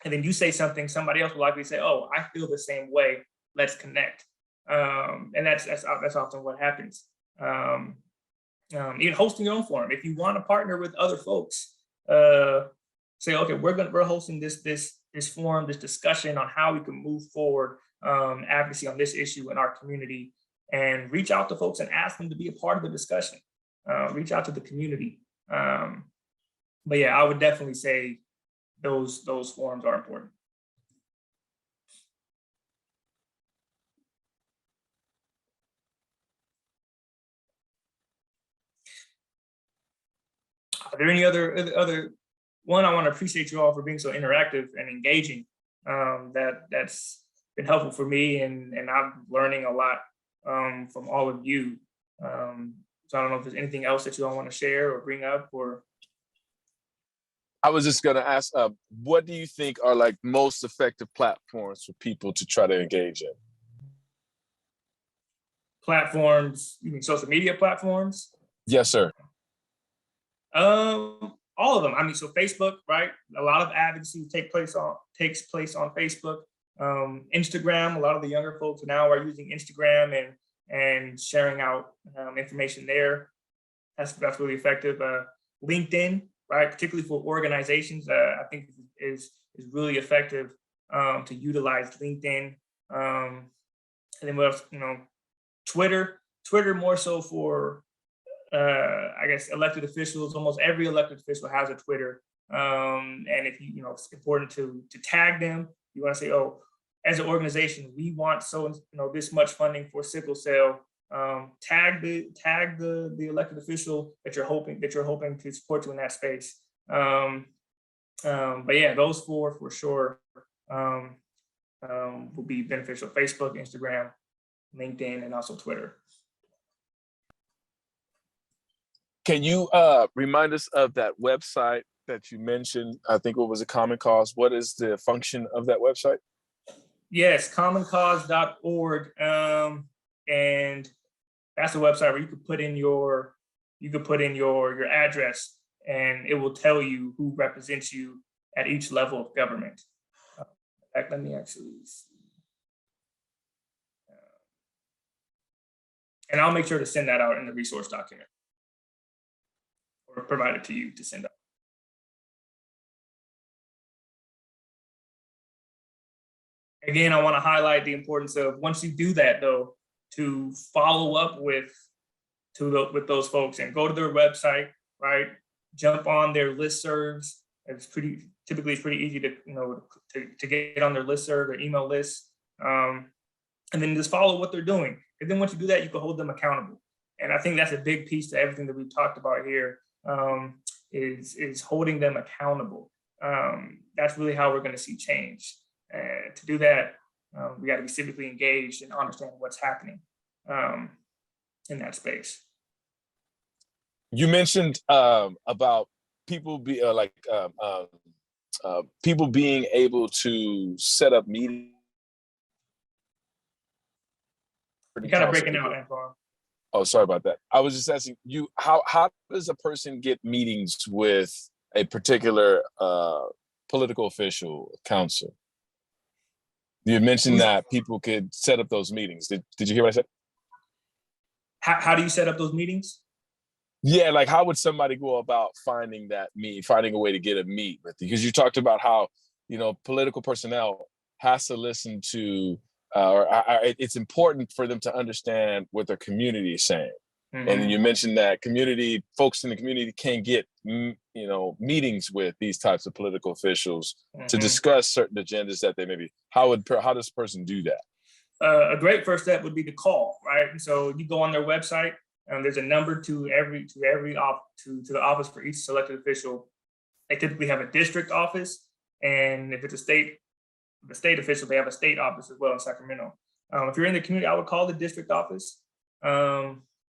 and then you say something, somebody else will likely say, oh, I feel the same way, let's connect. And that's often what happens. Even hosting your own forum. If you want to partner with other folks, say, okay, we're hosting this forum, this discussion on how we can move forward advocacy on this issue in our community, and reach out to folks and ask them to be a part of the discussion. Reach out to the community. But yeah, I would definitely say those forums are important. Are there any other one? I want to appreciate you all for being so interactive and engaging. That's been helpful for me, and I'm learning a lot from all of you. So I don't know if there's anything else that you all want to share or bring up, or. I was just gonna ask, what do you think are like most effective platforms for people to try to engage in? Platforms, you mean social media platforms? Yes, sir. All of them. I mean, so Facebook, right? A lot of advocacy takes place on Facebook. Instagram, a lot of the younger folks now are using Instagram and sharing out information there. That's really effective. LinkedIn, right? Particularly for organizations, I think is really effective to utilize LinkedIn. And then what else? Twitter more so for I guess elected officials. Almost every elected official has a Twitter, and if it's important to tag them. You want to say, oh, as an organization, we want this much funding for sickle cell. Tag the elected official that you're hoping to support you in that space. But yeah, those four for sure will be beneficial: Facebook, Instagram, LinkedIn, and also Twitter. Can you remind us of that website that you mentioned? I think it was a Common Cause. What is the function of that website? Yes, commoncause.org. And that's a website where you could put in your address, and it will tell you who represents you at each level of government. In fact, let me actually see. And I'll make sure to send that out in the resource document, or provide it to you to send out. Again, I want to highlight the importance of, once you do that, though, to follow up with those folks and go to their website, right? Jump on their listservs. It's pretty easy to get on their listserv, their email list, and then just follow what they're doing. And then once you do that, you can hold them accountable. And I think that's a big piece to everything that we've talked about here, is holding them accountable. That's really how we're going to see change. To do that, we got to be civically engaged and understand what's happening in that space. You mentioned about people people being able to set up meetings. You're kind of breaking out, Antoine. Oh, sorry about that. I was just asking you, how does a person get meetings with a particular political official, council? You mentioned that people could set up those meetings. Did you hear what I said? How do you set up those meetings? Yeah, like how would somebody go about finding a way to get a meet with you? Because you talked about how, political personnel has to listen to, it's important for them to understand what their community is saying. Mm-hmm. And you mentioned that folks in the community can get, meetings with these types of political officials, mm-hmm, to discuss certain agendas that they may be. How does a person do that? A great first step would be to call, right? And so you go on their website, and there's a number to the office for each selected official. They typically have a district office, and if it's a state official, they have a state office as well in Sacramento. If you're in the community, I would call the district office.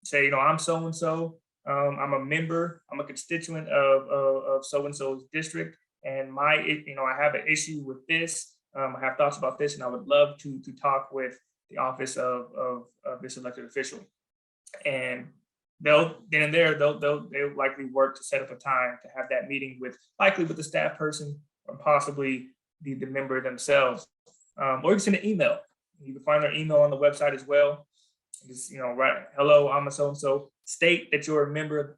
Say, I'm so-and-so. I'm a member. I'm a constituent of so-and-so's district, and I have an issue with this. I have thoughts about this, and I would love to talk with the office of this elected official. And they'll likely work to set up a time to have that meeting likely with the staff person, or possibly the member themselves. Or you can send an email. You can find their email on the website as well. Just, right, hello, I'm a so-and-so. State that you're a member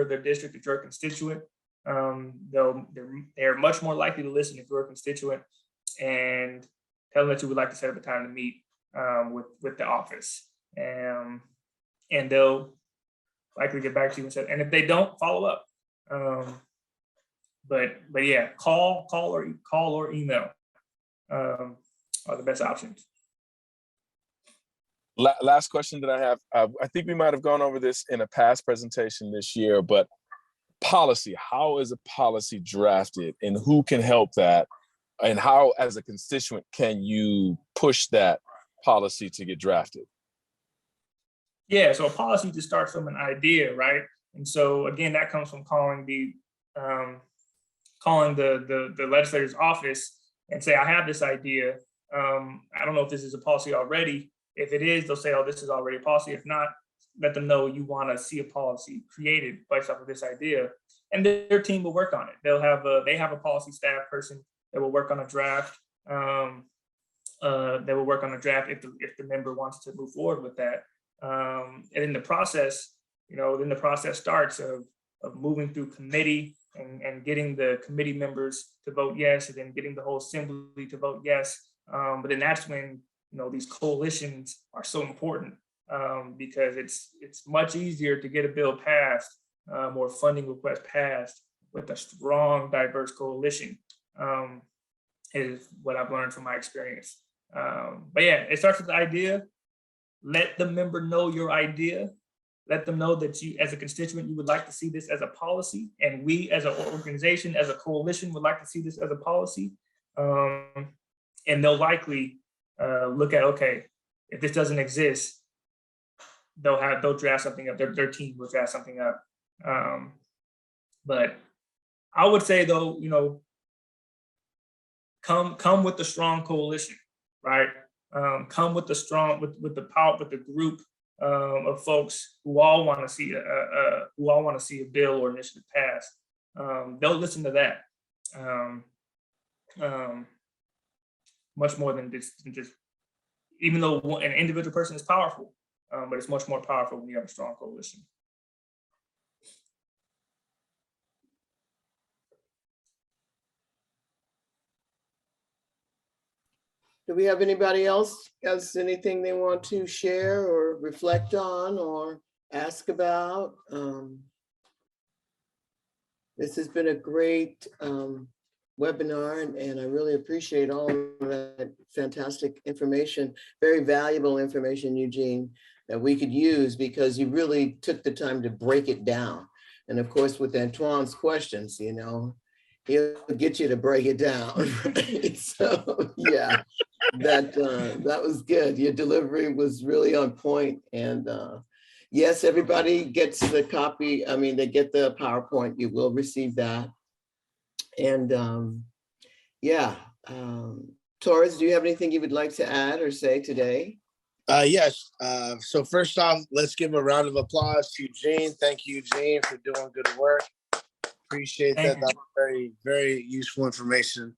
of their district, that you're a constituent. They're much more likely to listen if you're a constituent, and tell them that you would like to set up a time to meet with the office. And they'll likely get back to you and if they don't, follow up. But yeah, call or email are the best options. Last question that I have, I think we might have gone over this in a past presentation this year, but policy, how is a policy drafted, and who can help that? and how, as a constituent, can you push that policy to get drafted? Yeah, so a policy just starts from an idea, right? And so again, that comes from calling the legislator's office and say, I have this idea. I don't know if this is a policy already. If it is, they'll say, oh, this is already a policy. If not, let them know you want to see a policy created based off of this idea, and their team will work on it. They have a policy staff person that will work on a draft. They will work on a draft if the member wants to move forward with that. And in the process, then the process starts of moving through committee and getting the committee members to vote yes, and then getting the whole assembly to vote yes. But then that's when these coalitions are so important, because it's much easier to get a bill passed or funding request passed with a strong, diverse coalition, is what I've learned from my experience. But yeah, it starts with the idea. Let the member know your idea. Let them know that you, as a constituent, you would like to see this as a policy, and we as an organization, as a coalition, would like to see this as a policy. And they'll likely look at, okay, if this doesn't exist, they'll draft something up. Their team will draft something up. But I would say though, come with a strong coalition, right? Come with the group of folks who all want to see a bill or initiative passed. They'll listen to that much more than just even though an individual person is powerful, but it's much more powerful when you have a strong coalition. Do we have anybody else has anything they want to share or reflect on or ask about? This has been a great webinar, and I really appreciate all of that fantastic information, very valuable information, Eugene, that we could use because you really took the time to break it down. And of course, with Antoine's questions, he'll get you to break it down. Right? So yeah, that was good. Your delivery was really on point. And yes, everybody gets the copy. They get the PowerPoint. You will receive that. And Torres, do you have anything you would like to add or say today? Yes. So first off, let's give a round of applause to Eugene. Thank you, Eugene, for doing good work. Appreciate that. That was very, very useful information.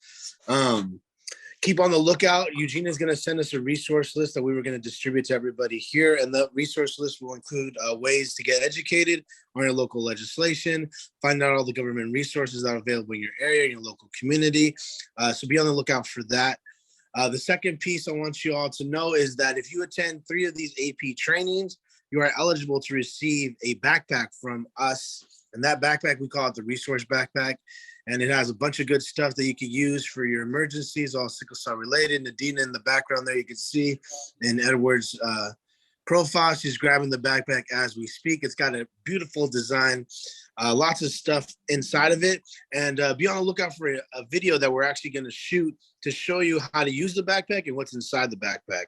Keep on the lookout. Eugene is going to send us a resource list that we were going to distribute to everybody here. And the resource list will include ways to get educated on your local legislation, find out all the government resources that are available in your area, in your local community. So be on the lookout for that. The second piece I want you all to know is that if you attend 3 of these AP trainings, you are eligible to receive a backpack from us. And that backpack, we call it the resource backpack. And it has a bunch of good stuff that you can use for your emergencies, all sickle cell related. Nadina in the background there, you can see in Edward's profile, she's grabbing the backpack as we speak. It's got a beautiful design, lots of stuff inside of it. And be on the lookout for a video that we're actually gonna shoot to show you how to use the backpack and what's inside the backpack.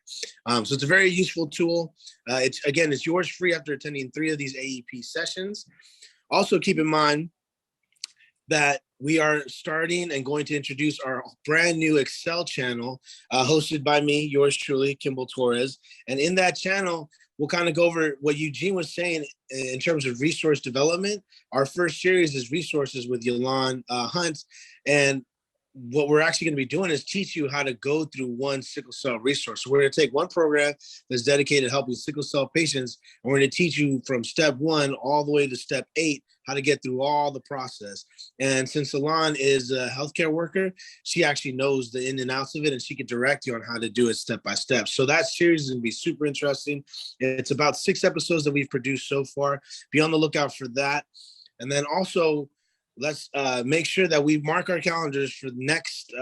So it's a very useful tool. It's yours free after attending 3 of these AEP sessions. Also keep in mind that we are starting and going to introduce our brand new Excel channel hosted by me, yours truly, Kimball Torres. And in that channel, we'll kind of go over what Eugene was saying in terms of resource development. Our first series is resources with Yolande Hunt. And what we're actually going to be doing is teach you how to go through one sickle cell resource. So we're going to take one program that's dedicated to helping sickle cell patients, and we're going to teach you from step 1 all the way to step 8 how to get through all the process. And since Yolande is a healthcare worker, she actually knows the in and outs of it, and she can direct you on how to do it step by step. So that series is going to be super interesting. It's about 6 episodes that we've produced so far. Be on the lookout for that. And then also, let's make sure that we mark our calendars for next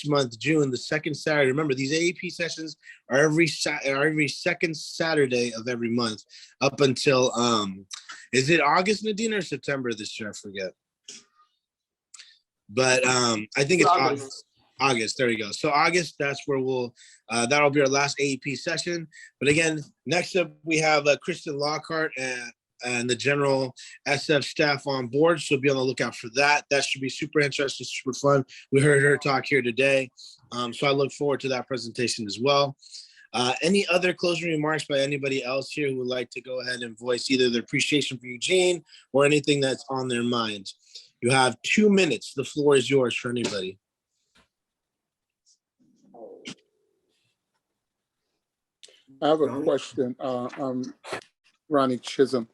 month, June, the 2nd Saturday. Remember, these AEP sessions are every 2nd Saturday of every month up until, is it August, Nadine, or September this year? I forget. But I think it's August. August, there you go. So August, that's where that'll be our last AEP session. But again, next up, we have Kristen Lockhart and the general SF staff on board. So be on the lookout for that. That should be super interesting, super fun. We heard her talk here today. So I look forward to that presentation as well. Any other closing remarks by anybody else here who would like to go ahead and voice either their appreciation for Eugene or anything that's on their mind? You have 2 minutes. The floor is yours for anybody. I have a question. I'm Ronnie Chisholm.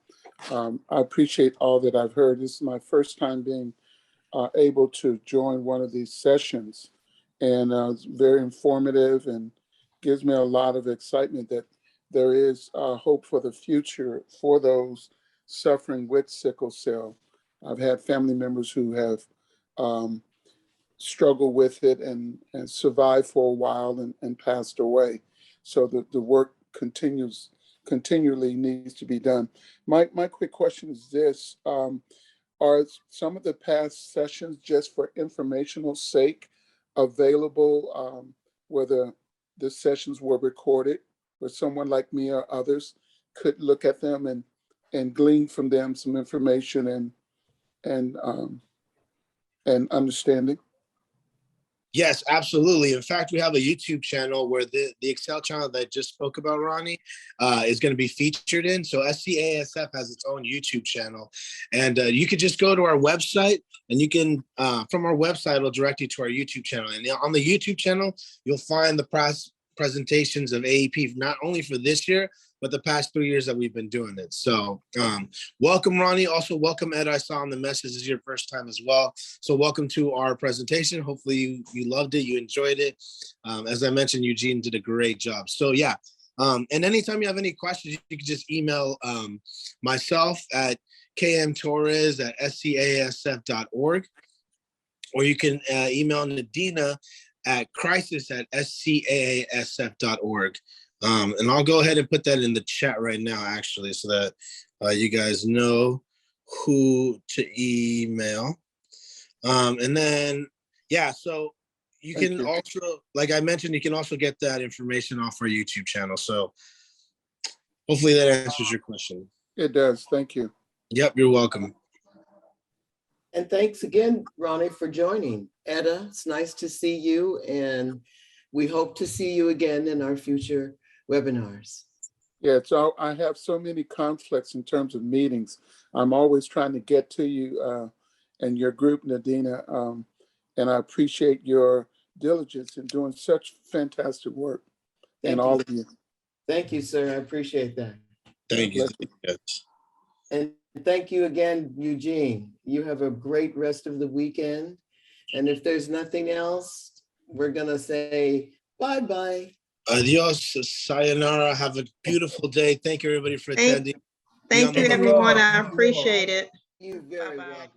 I appreciate all that I've heard. This is my first time being able to join one of these sessions, and it's very informative and gives me a lot of excitement that there is hope for the future for those suffering with sickle cell. I've had family members who have struggled with it and survived for a while and passed away. So the work continually needs to be done. My quick question is this: are some of the past sessions just for informational sake available, whether the sessions were recorded, where someone like me or others could look at them and glean from them some information and understanding? Yes, absolutely. In fact, we have a YouTube channel where the Excel channel that I just spoke about, Ronnie, is going to be featured in. So SCAA SF has its own YouTube channel. And you could just go to our website, and you can, from our website, it'll direct you to our YouTube channel. And on the YouTube channel, you'll find the presentations of AEP, not only for this year, but the past 3 years that we've been doing it. So welcome, Ronnie. Also welcome, Ed. I saw on the message this is your first time as well. So welcome to our presentation. Hopefully you loved it, you enjoyed it. As I mentioned, Eugene did a great job. So yeah, and anytime you have any questions, you can just email myself at kmtorres@scaasf.org, or you can email Nadina at crisis@scaasf.org. And I'll go ahead and put that in the chat right now, actually, so that you guys know who to email. And then, yeah, so you can also, like I mentioned, you can also get that information off our YouTube channel. So hopefully that answers your question. It does. Thank you. Yep, you're welcome. And thanks again, Ronnie, for joining. Etta, it's nice to see you, and we hope to see you again in our future webinars. Yeah, so I have so many conflicts in terms of meetings. I'm always trying to get to you and your group, Nadina, and I appreciate your diligence in doing such fantastic work. And all of you. Thank you, sir. I appreciate that. Thank you. And thank you again, Eugene. You have a great rest of the weekend. And if there's nothing else, we're gonna say bye-bye. Adios, sayonara. Have a beautiful day. Thank you, everybody, for attending. Thank you, everyone. I appreciate it. You're very welcome.